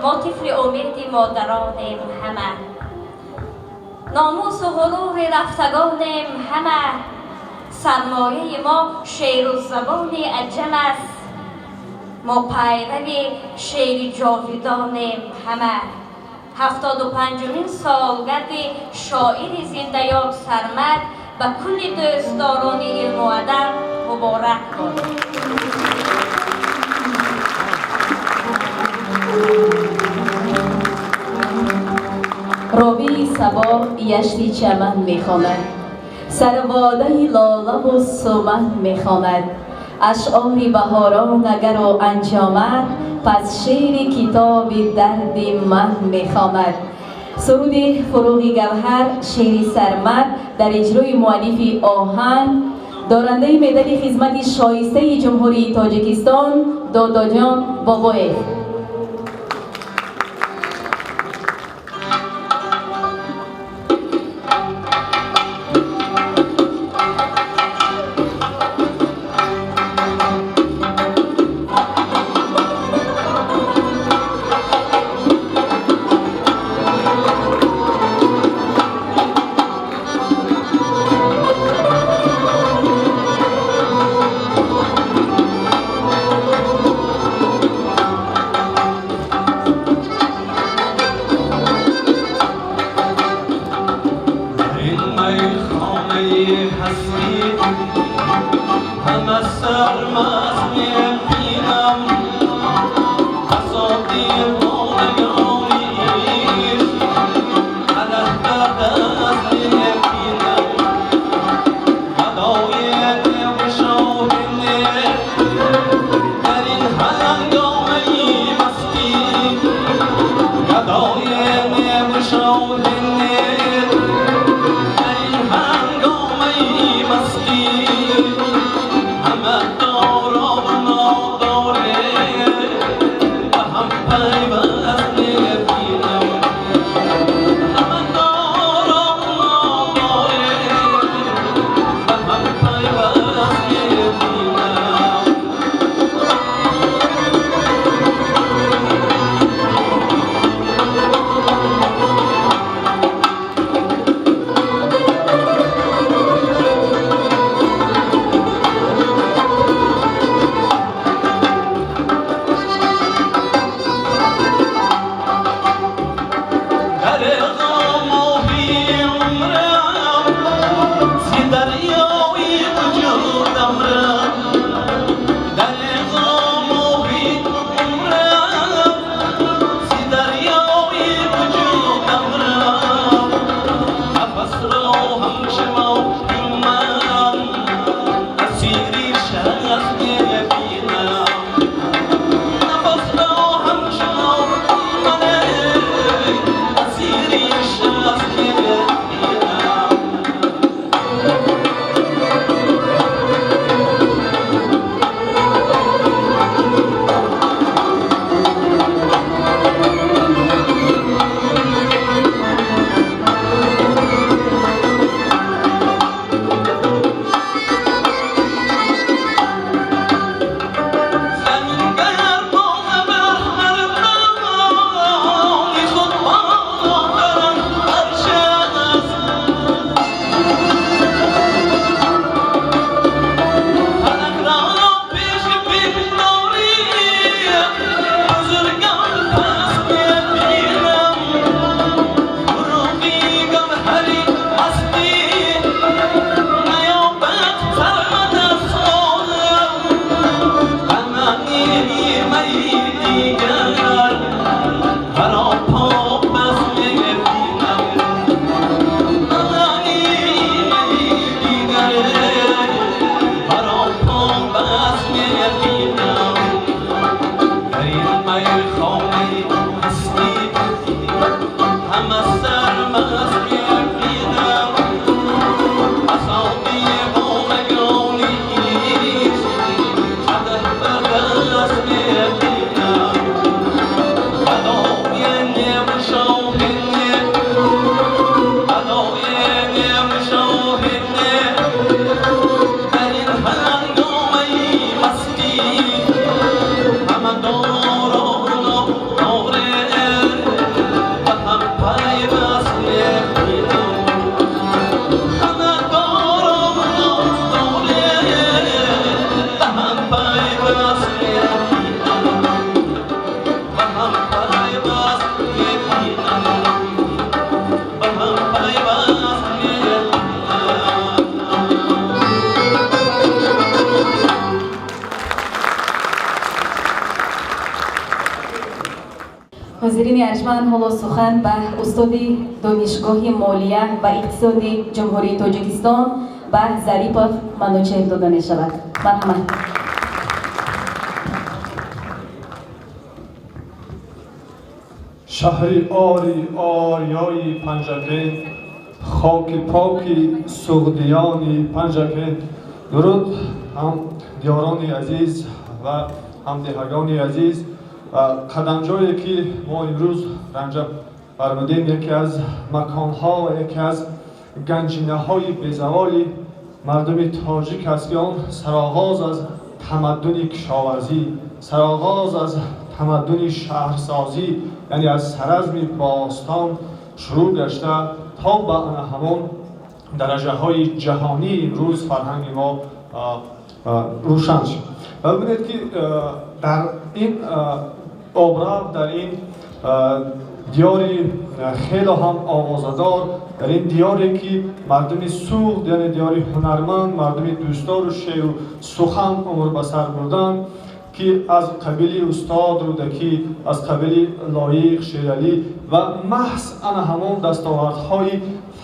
ما طفل امید مادرانیم همه، ناموس و غرور رفتگانیم همه. سرمایه ما شعر و زبان عجم است، ما پیرو شعر جاویدانیم همه. 75مین سالگرد شاعر زنده یاد سرمد به کل دوستداران علم و ادب مبارک باد. راوی صبا یشتی چمن میخواند، سرواده لاله و سمن میخواند. اشعار بهاران اگر و انجامد، پس شعر کتاب درد من میخواند. سرود فروغ گوهر شعر سرمد در اجرای مؤلف آهنگ، دارنده مدال خدمت شایسته جمهوری تاجیکستان داداجان بابایف. حاضرین ارجمند، حالا سخن به استاد دانشگاه مالیه و اقتصاد جمهوری تاجیکستان به ظریفov منوچهر داده می شود. مرحمت. شهری آری آریای پنجگین، خاک پاکی سغدیانی پنجگین. درود هم دیارانی عزیز و هم دهگانی عزیز. قدمجایی که ما امروز رنجه فرمودیم یکی از مکانها و یکی از گنجینه های بیزوالی مردم تاجیک است که آن سرآغاز از تمدن کشاورزی، سرآغاز از تمدن شهرسازی، یعنی از سرزم باستان شروع گشته تا به همون درجه های جهانی امروز فرهنگ ما روشن شد. و ببینید که در این آبرو، در این دیاری خیلی هم آوازدار، در این دیاری که مردم سوخت، یعنی دیاری هنرمند، مردم دوستدار و شعر و سخن عمر به سر بردن که از قبیل استاد رودکی، از قبیل لایق شیرالی و محض انا همون دستاوردهای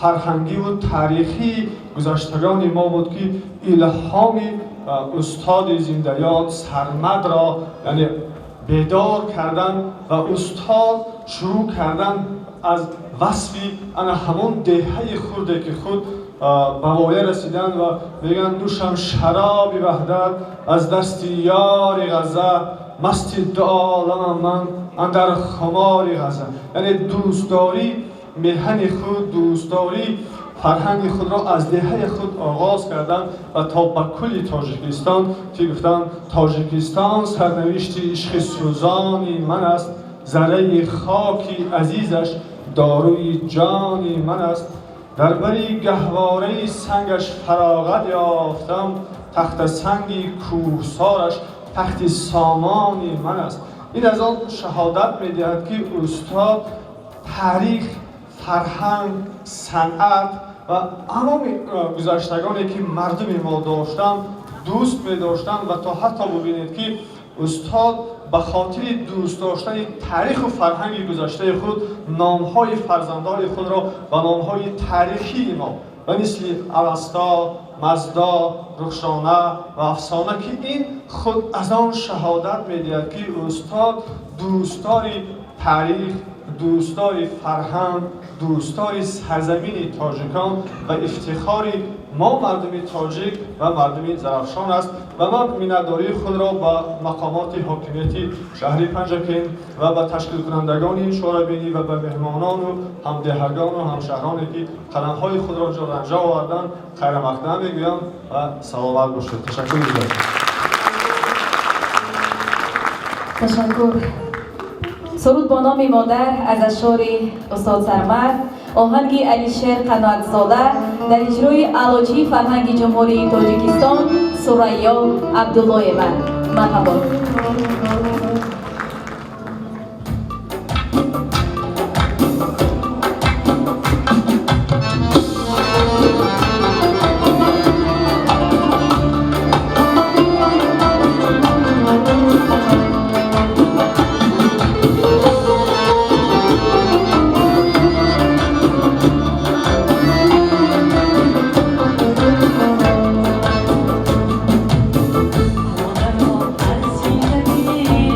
فرهنگی و تاریخی گذشتگان ما بود که الهام استاد زنده‌یاد سرمد را یعنی بیدار کردن و استاد شروع کردن از وصفی انا همون دهه خورده که خود به وایه رسیدن و میگن نوشم شراب وحدت از دست یار غزه، مست دو عالم من اندر خمار غزه. یعنی دوستداری میهن خود، دوستداری فرهنگ خود را از دهه خود آغاز کردن و تا به کل تاجیکستان که گفتن تاجیکستان سرنوشت عشق سوزانی من است، ذره خاکی عزیزش داروی جانی من است. در بری گهواره سنگش فراغت یافتم، تخت سنگی کوهسارش تخت سامانی من است. این از آن شهادت می‌دهد که استاد تاریخ، فرهنگ، صنعت و تمام گذشتگانی که مردم ما داشتن دوست می داشتن و تا حتی ببینید که استاد به خاطر دوست داشتن تاریخ و فرهنگ گذشته خود نامهای فرزندان خود را به نامهای تاریخی ما و مثل اوستا، مزدا، رخشانه و افسانه که این خود از آن شهادت می‌دهد که استاد دوستداری تاریخ، دوستداری فرهنگ، دوستداری سرزمین تاجیکان و افتخاری ما مردم تاجیک و مردم زرافشان است. و من میnnتداری خود را به مقامات حاکمیتی شهری پنجکین و به تشکیل کنندگان این شورای بینی و به مهمانان و همدهگان و همشهرانی که قدم‌های خود را رنجه آوردند خیر مقدم میگویم و سلامت باشید. تشکر می‌کنم. تشکر. سرود با نام مادر از اشعار استاد سرمد، آهنگ علیشیر قناعتزاده در اجرای علاجی فرهنگ جمهوری تاجیکستان سریا عبداللهیوه. مرحبا. زندگی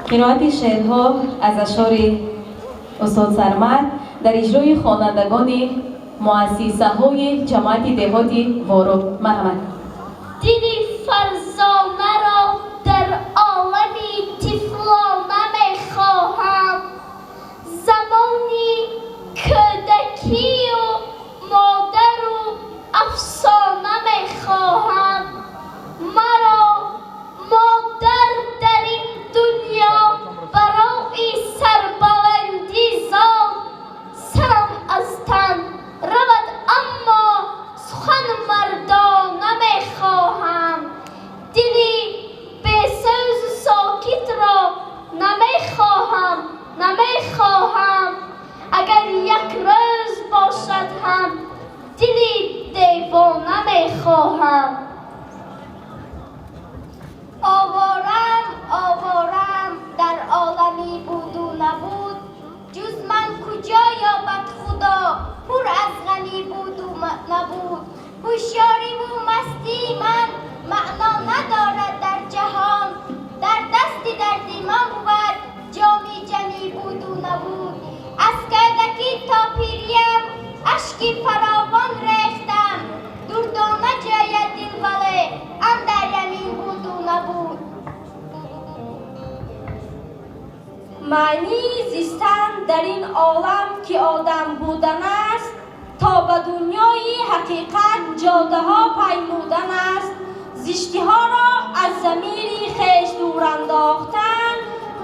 قرائت شعرها از اشعار استاد سرمد در اجرای خوانندگان مؤسسه های جماعت دهاتی وارو. مرحمت. دیدی فرزانه را در عالمی طفلانه میخواهم، زمانی کودکی و مادر و افسانه میخواهم. مرا مادر در این دنیا برای سربلندی زاد، سرم از تن رود اما سخن مردانه میخواهم. دلی به سوز ساکت را نمیخواهم، اگر یک روز باشد هم دلی دیوانه میخواهم. آوارم در عالمی بود و نبود، جز من کجا یابد خدا، پر از غنی بود و نبود. هوشیاری و مستی من معنا ندارد در جهان، در دست دردمان بود جامی جمی بود و نبود. از کودکی تا پیریم اشکی فراوان ریختم، دردانه جای دل ولی اندر یمین بود و نبود. معنی زیستن در این عالم که آدم بودن است، تا به دنیای حقیقت جاده ها پیمودن است. زشتی ها را از ضمیر خویش دور انداختن،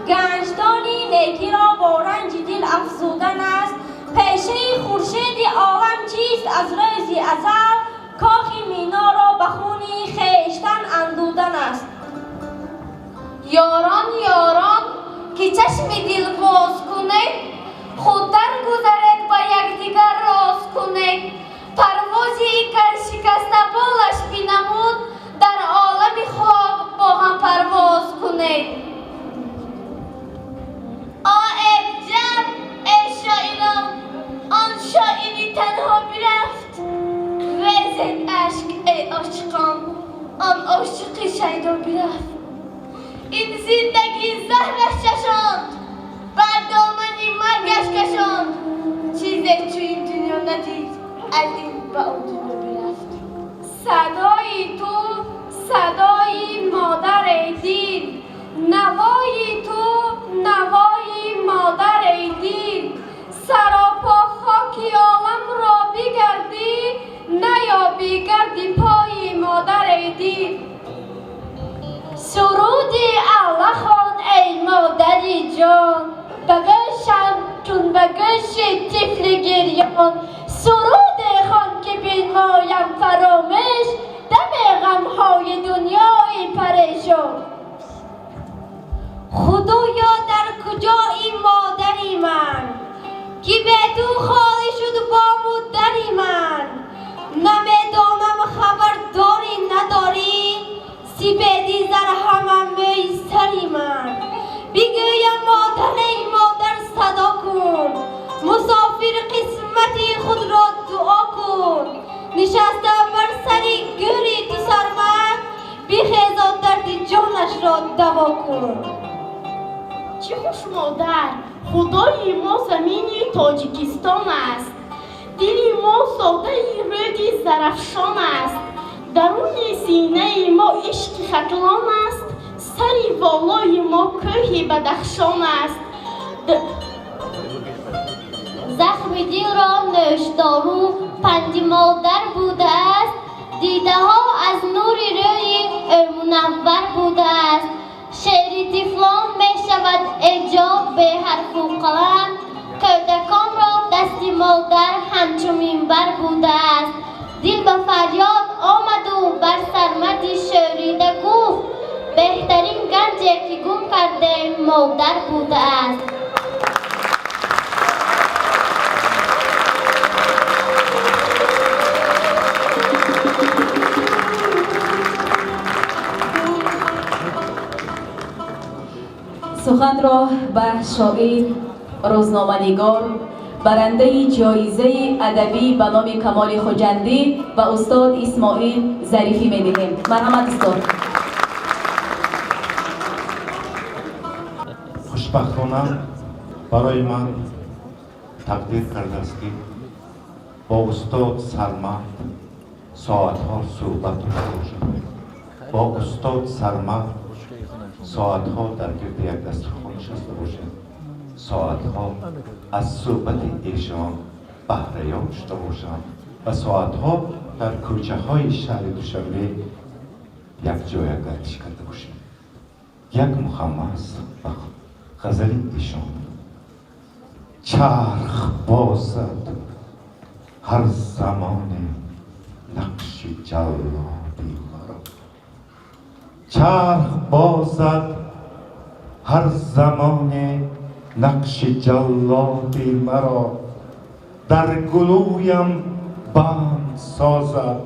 گنجدانی نیکی را با رنج دل افزودن است. پیشه خورشید عالم چیست از روز ازل، کاخ مینا را به خون خویشتن اندودن است. یاران که چشم دل باز کنید، خود در گذرد با یکدیگر راز کنید. پروازی کر شکسته بالش بینمود، در عالم خاک با هم پرواز کنید. عجب ای شاعران، آن شاعری تنها برفت. ریزید اشک ای عاشقان، آن عاشق شیدا برفت. این زندگی زهرش چشاند، بر دامنی مرگش کشاند. چیزی تو این دنیا ندید، از این به اون دنیا برفت. صدای تو صدای مادر دین، نوای تو نوای مادر دین. سراپا خاکی عالم را بگردی، نیابی گردی پای مادر دین. سرودی الله خوان ای مادری جان، بگشم چون بگش طفل گریان. سرودی خوان که بنمایم فرامش، دم غمهای دنیای پریشان. خدایا در کجایی مادری من، که به تو خالی شد با مادری من. نمیدانم خبر داری نداری، سپیدی زر همه میسری من. بگویم مادر ای مادر صدا کن، مسافر قسمتی خود را دعا کن. نشسته بر سری گوری تو سر من، بخیز و درد جانش را دوا کن. چه خوش مادر، خدای ما زمینی تاجیکستان است. دلی ما ساده رودی زرفشان است. درون سینه ما عشق خطلان است. سری والای ما کوه بدخشان است. زخم دل را نوشدارو پند مادر بوده است. دیده ها از نور روی منور بوده است. شعر طفلان می شود ایجاد به حرف و قلم. کودکان را دست مادر همچو منبر بوده است. دل به فریاد آمد و بر سرمد شوریده گفت، بهترین گنجی که گم کرده مادر بوده است. سخن را به شاعر، روزنامه‌نگار، برنده جایزه ادبی به نام کمال خجندی و استاد اسماعیل ظریفی می‌دهیم. مرحمت استاد. خوشبختانه برای من تقدیر کرده است که با استاد سرمد ساعتها صحبت باشم. با استاد سرمد ساعتها در گرد یک دسترخوان نشسته باشم. ساعتها از صحبت ایشان بهره یافته باشم و ساعتها در کوچه های شهر دوشنبه یک جای گردش کرده باشم. یک مخمس و غزل ایشان: چرخ بازد هر زمان نقش جلادی مرا. چرخ بازد هر زمان نقش جلادی مرا. در گلویم بند سازد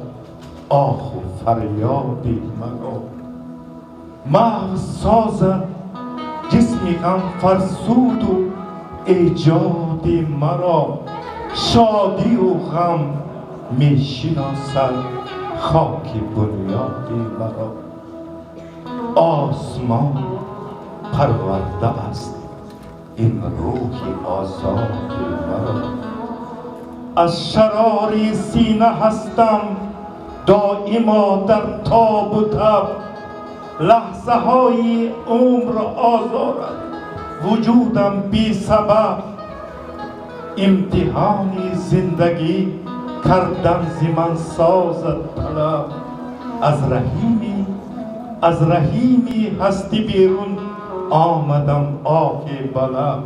آه و فریادی مرا. محو سازد جسمی غم فرسود و ایجادی مرا. شادی و غم می شناسد خاک بنیادی مرا. آسمان پرورده است این روح آزادی مرا. از شراری سینه هستم دائما در تاب و تب. لحظه های عمر آزارد وجودم بی سبب. امتحانی زندگی کردن ز من سازد طلب. از رحیمی هستی بیرون آمدم آه بلب.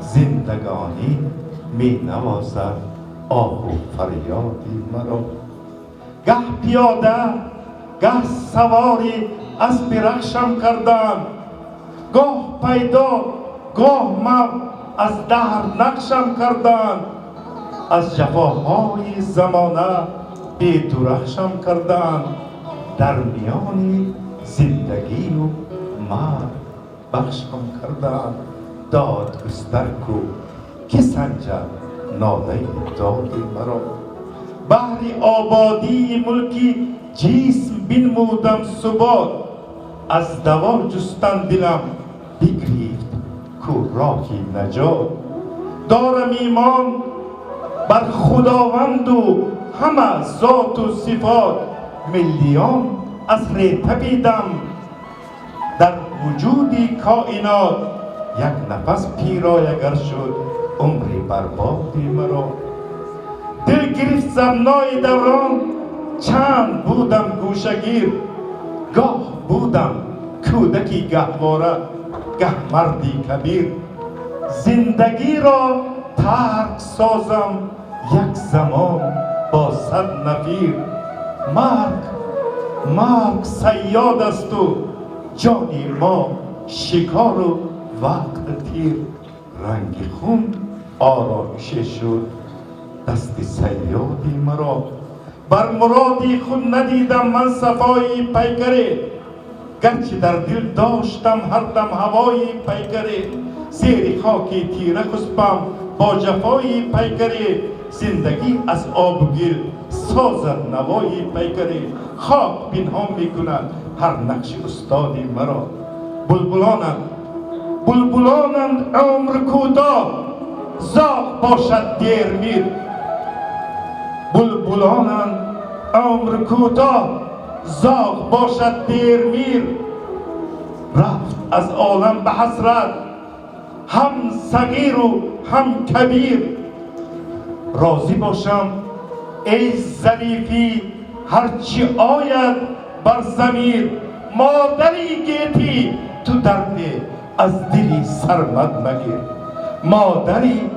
زندگانی می نوازد آه و فریادی مرا. گه پیاده گه سواری از برخشم کردند. گاه پیدا گاه مو از دهر نقشم کردند. از جفاهای زمانه بی درخشم کردند. در میان زندگی و مرگ بخشم کردند. داد گستر کو که سنجد ناله دادی مرا. بهر آبادی ملکی جسم بنمودم ثبات. از دوا جستن دلم بگریفت کو راهی نجات. دارم ایمان بر خداوند و همه ذات و صفات، میلیون از ری تپیدم در وجودی کائنات. یک نفس پیرای اگر شد عمری بربادی مرا. دل گرفت زمنای دوران، چند بودم گوشگیر. گاه بودم کودکی گهواره، گه مردی کبیر. زندگی را ترک سازم یک زمان با صد نفیر. مرگ صیاد است و جانی ما شکار و وقت تیر. رنگ خون آرایش شد دست صیادی مرا. بر مرادی خود ندیدم من صفایی پیکره، گرچه در دل داشتم هر دم هوایی پیکره. زیر خاکی تیره خسبم با جفایی پیکره، زندگی از آب و گل سازد نوایی پیکره. خاک پنهان میکند هر نقش استادی مرا. بلبلانند عمر کوتاه، زاغ باشد دیر میر. بلبلانند عمر کوتاه، زاغ باشد دیر میر. رفت از عالم به حسرت هم صغیر و هم کبیر. راضی باشم ای ظریفی هرچی آید بر ضمیر. مادری گیتی تو درد از دلی سرمد مگیر. مادری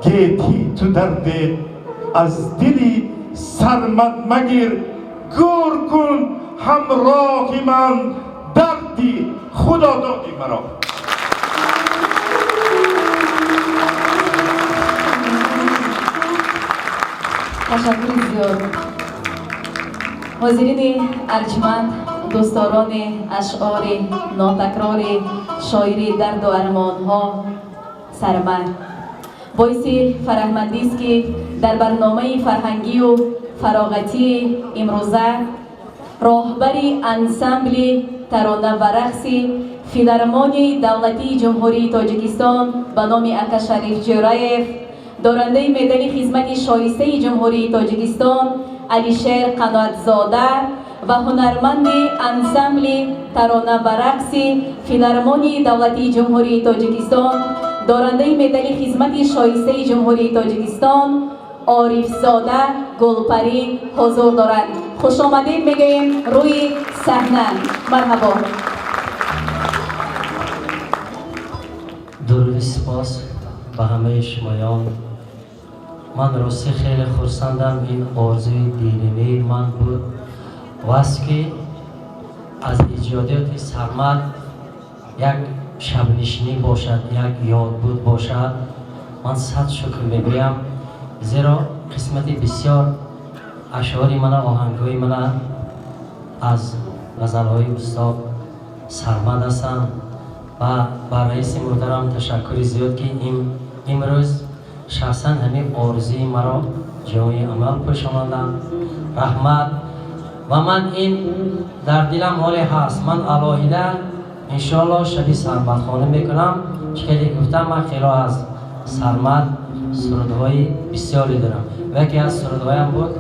گیتی تو درد از دلی سرمد مگیر. گور کن همراه من دردی خدا دادی مرا. تشکر زیاد. حاضرین ارجمند، دوستداران اشعار ناتکرار شاعری درد و ارمانها سرمد، باعث فرحمندی است که در برنامه فرهنگی و فراغتی امروزه راهبری انسمبل ترانه و رقص فیلارمونی دولتی جمهوری تاجیکستان به نام اکا شریف جورایف، دارنده مدال خدمت شایسته جمهوری تاجیکستان علیشیر قناتزاده و هنرمند انسمبل ترانه و رقص فیلارمونی دولتی جمهوری تاجیکستان، دارنده مدال خدمت شایسته جمهوری تاجیکستان عارف زاده گلپری حضور دارند. خوش آمدید میگوییم روی صحنه. مرحبا. درود سپاس به همه شمایان. من راستی خیلی خرسندم، این آرزوی دیرینه من بود واسه که از ایجادیات سرمد یک شبنشینی باشد، یک یاد بود باشد. من صد شکر میگویم، زیرا قسمت بسیار اشعاری من، آهنگهای من از غزلهای استاد سرمد هستند و بر رئیس محترم تشکر زیاد که امروز شخصا همین آرزوی مرا جای عمل پیش آمدند. رحمت و من این در دلم حالی هست. من علاهیده انشاءالله شبی سرمد خانه میکنم، چه گفتم من خیلی از سرمد سرودهای بسیاری دارم و یکی از سرودهایم بود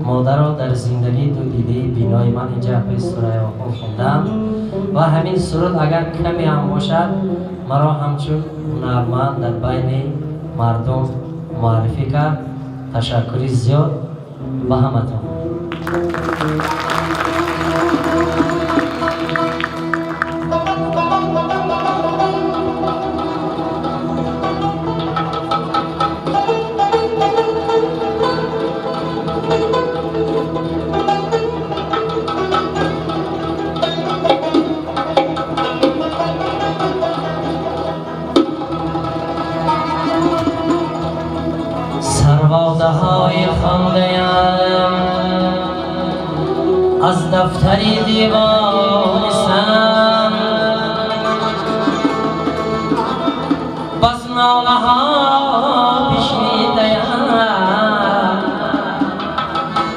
مادر را در زندگی دو دیده بینای من. اینجا به سوره آخون خوندم و همین سرود اگر کمی هم باشد مرا همچون هنرمند در بین مردم معرفی کرد. تشکری زیاد به همتون. سرواده‌های خوانده‌ام از دفتری دیوان سم، بس ناله‌ها بشنیده‌ام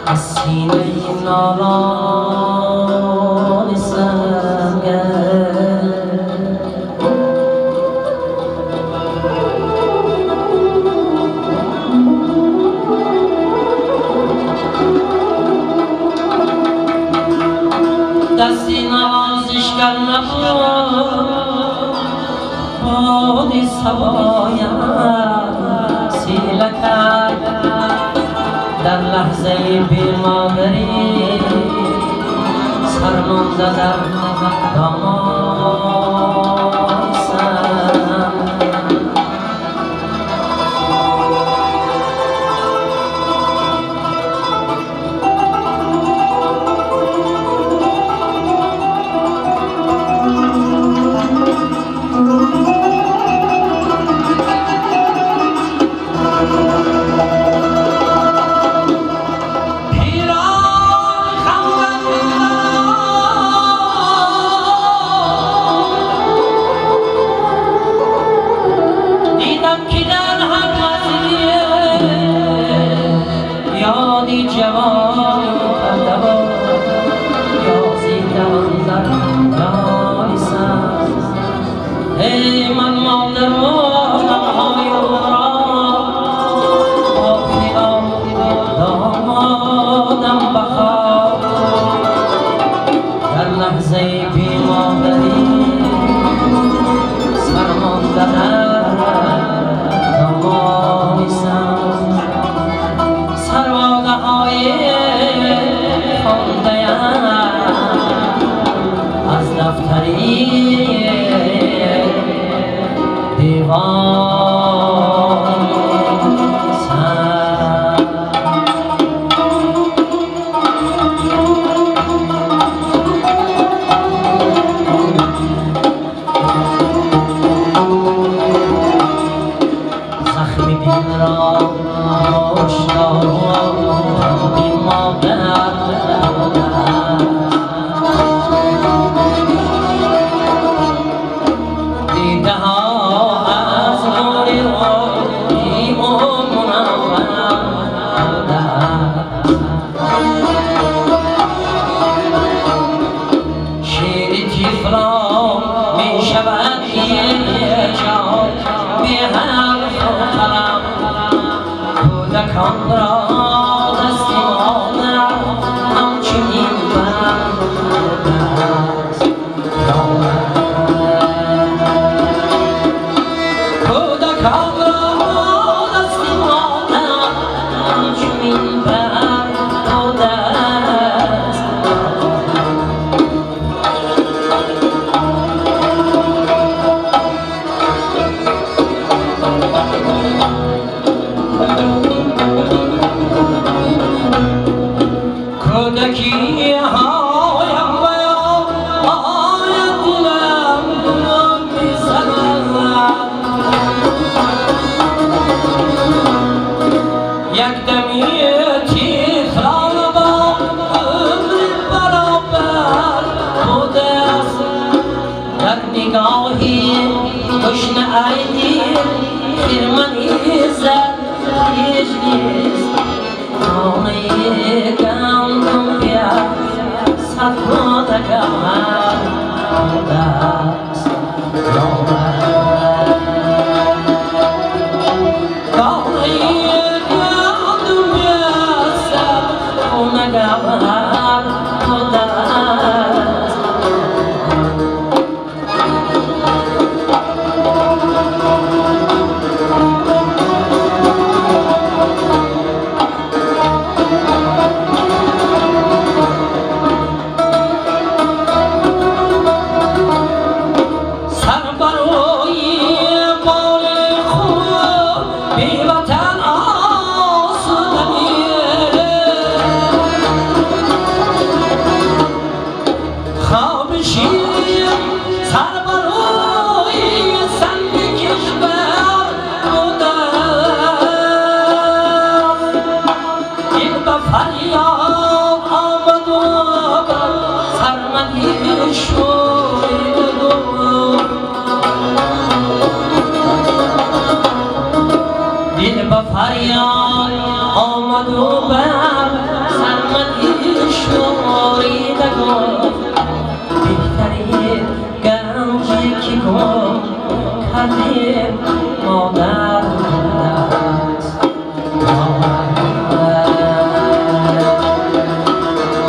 از سینه نالان سم. باد سبایم سیل کرد در لحظه بیمادری سرمانده در دامان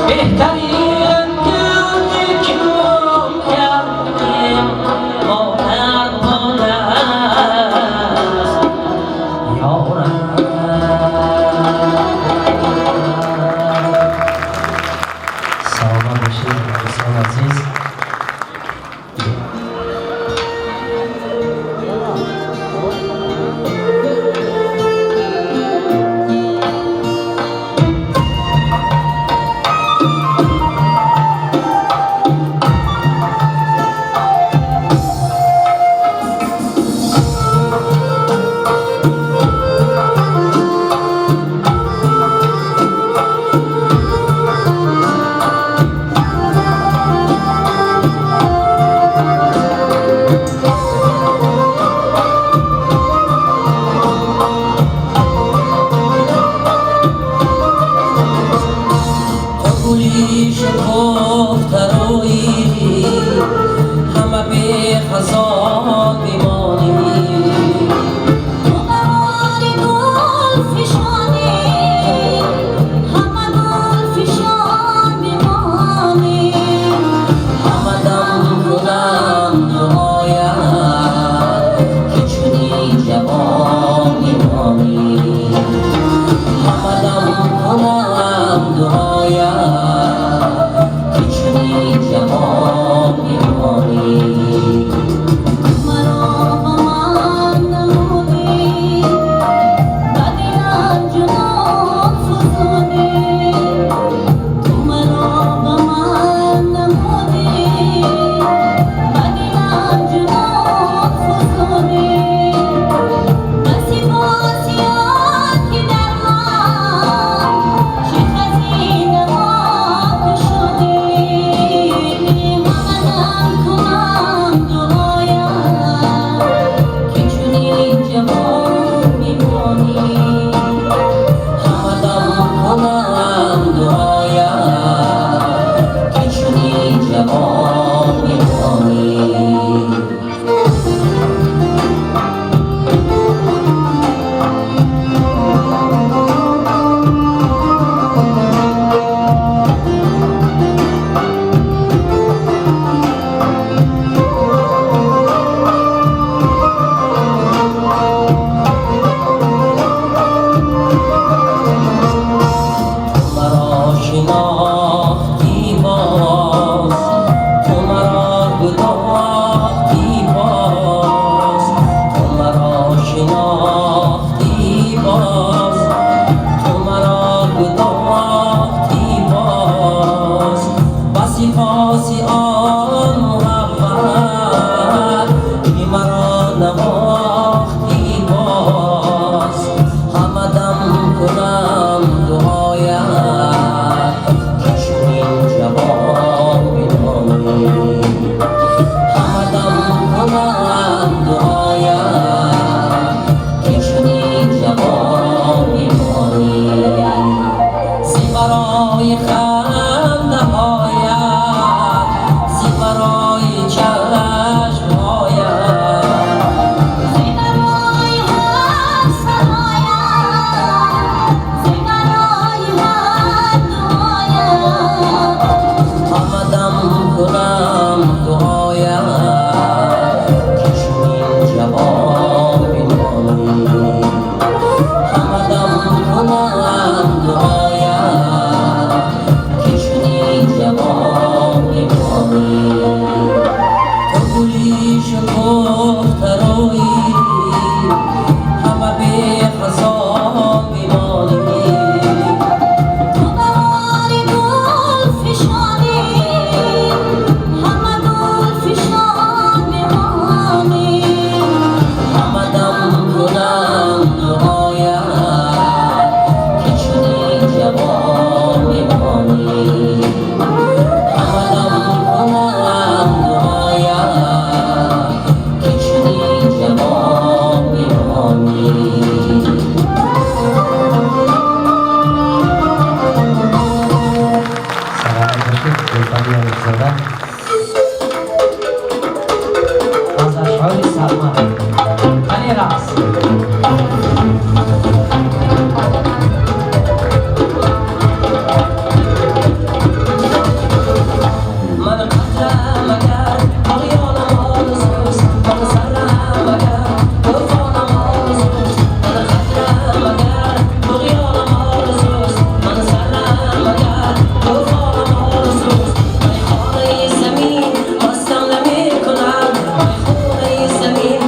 بهترین خزان میمانی تو قرار گل فشانی همه گل فشان میمانی همه دم کنم دعایت که چونی جوان میمانی همه دم کنم دعایت که چونی جوان میمانی مرا به من نمودی به دلم جنون فزونی تو مرا به من نمودی به دلم جنون فزونی بسی بازیات که در من چه خزینه ها کشودی همدم کنم دعایت که چونی جوان میمانی همدم کنم دعایت که چونی جوان میمانی مرا شناختی باز تو مرا گداختی باز تو مرا شناختی باز تو مرا گداختی باز بسی پاسی آن محبت که مرا نواختی باز همه دم کنم دعایت که چنین جوان میمانی همه دم کنم دعایت که چنین جوان میمانی زی برای خنده هایت زی برای چشم هایت زی برای حسن هایت زی برای هر دعایت همه دم کنم دعایت که چنین جوان میمانی همه دم کنم دعایت که چنین جوان میمانی تو گلی شکفته رویی همه بی خزان میمانی تو قرار گل فشانی همه گل فشان میمانی همه دم کنم دعایت که چنین جوان میمانی همه دم کنم دعایت که چنین جوان میمانی سلام باشید گلبری علیزاده از اشعار سلمان علی رأس من قطرم اگر آقیانم آرزوست من سرم اگر طوفانم آرزوست من قطرم اگر آقیانم آرزوست من سرم اگر طوفانم آرزوست ای خانه زمین مستم نمی کنم ای خانه زمین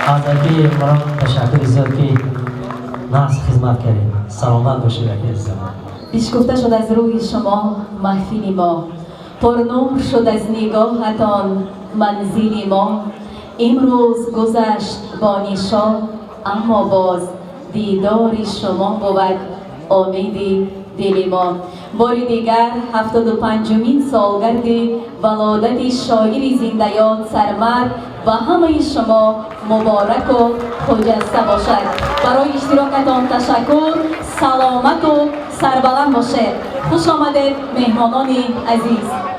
از اکی مرا تشکر زیاد که ناز خدمت کردید. سلامت باشید اکی عزیزم. پیش گفته شد از روی شما محفل ما، پرنور شد از نگاهتان منزل ما. امروز گذشت با نشاط اما باز دیدار شما بود امید دل ما. بار دیگر 75مین سالگرد ولادت شاعر زنده یاد سرمد و همه شما مبارک و خجسته باشد. برای اشتراکتان تشکر. سلامت و سربلند باشد. خوش آمدید مهمانان عزیز.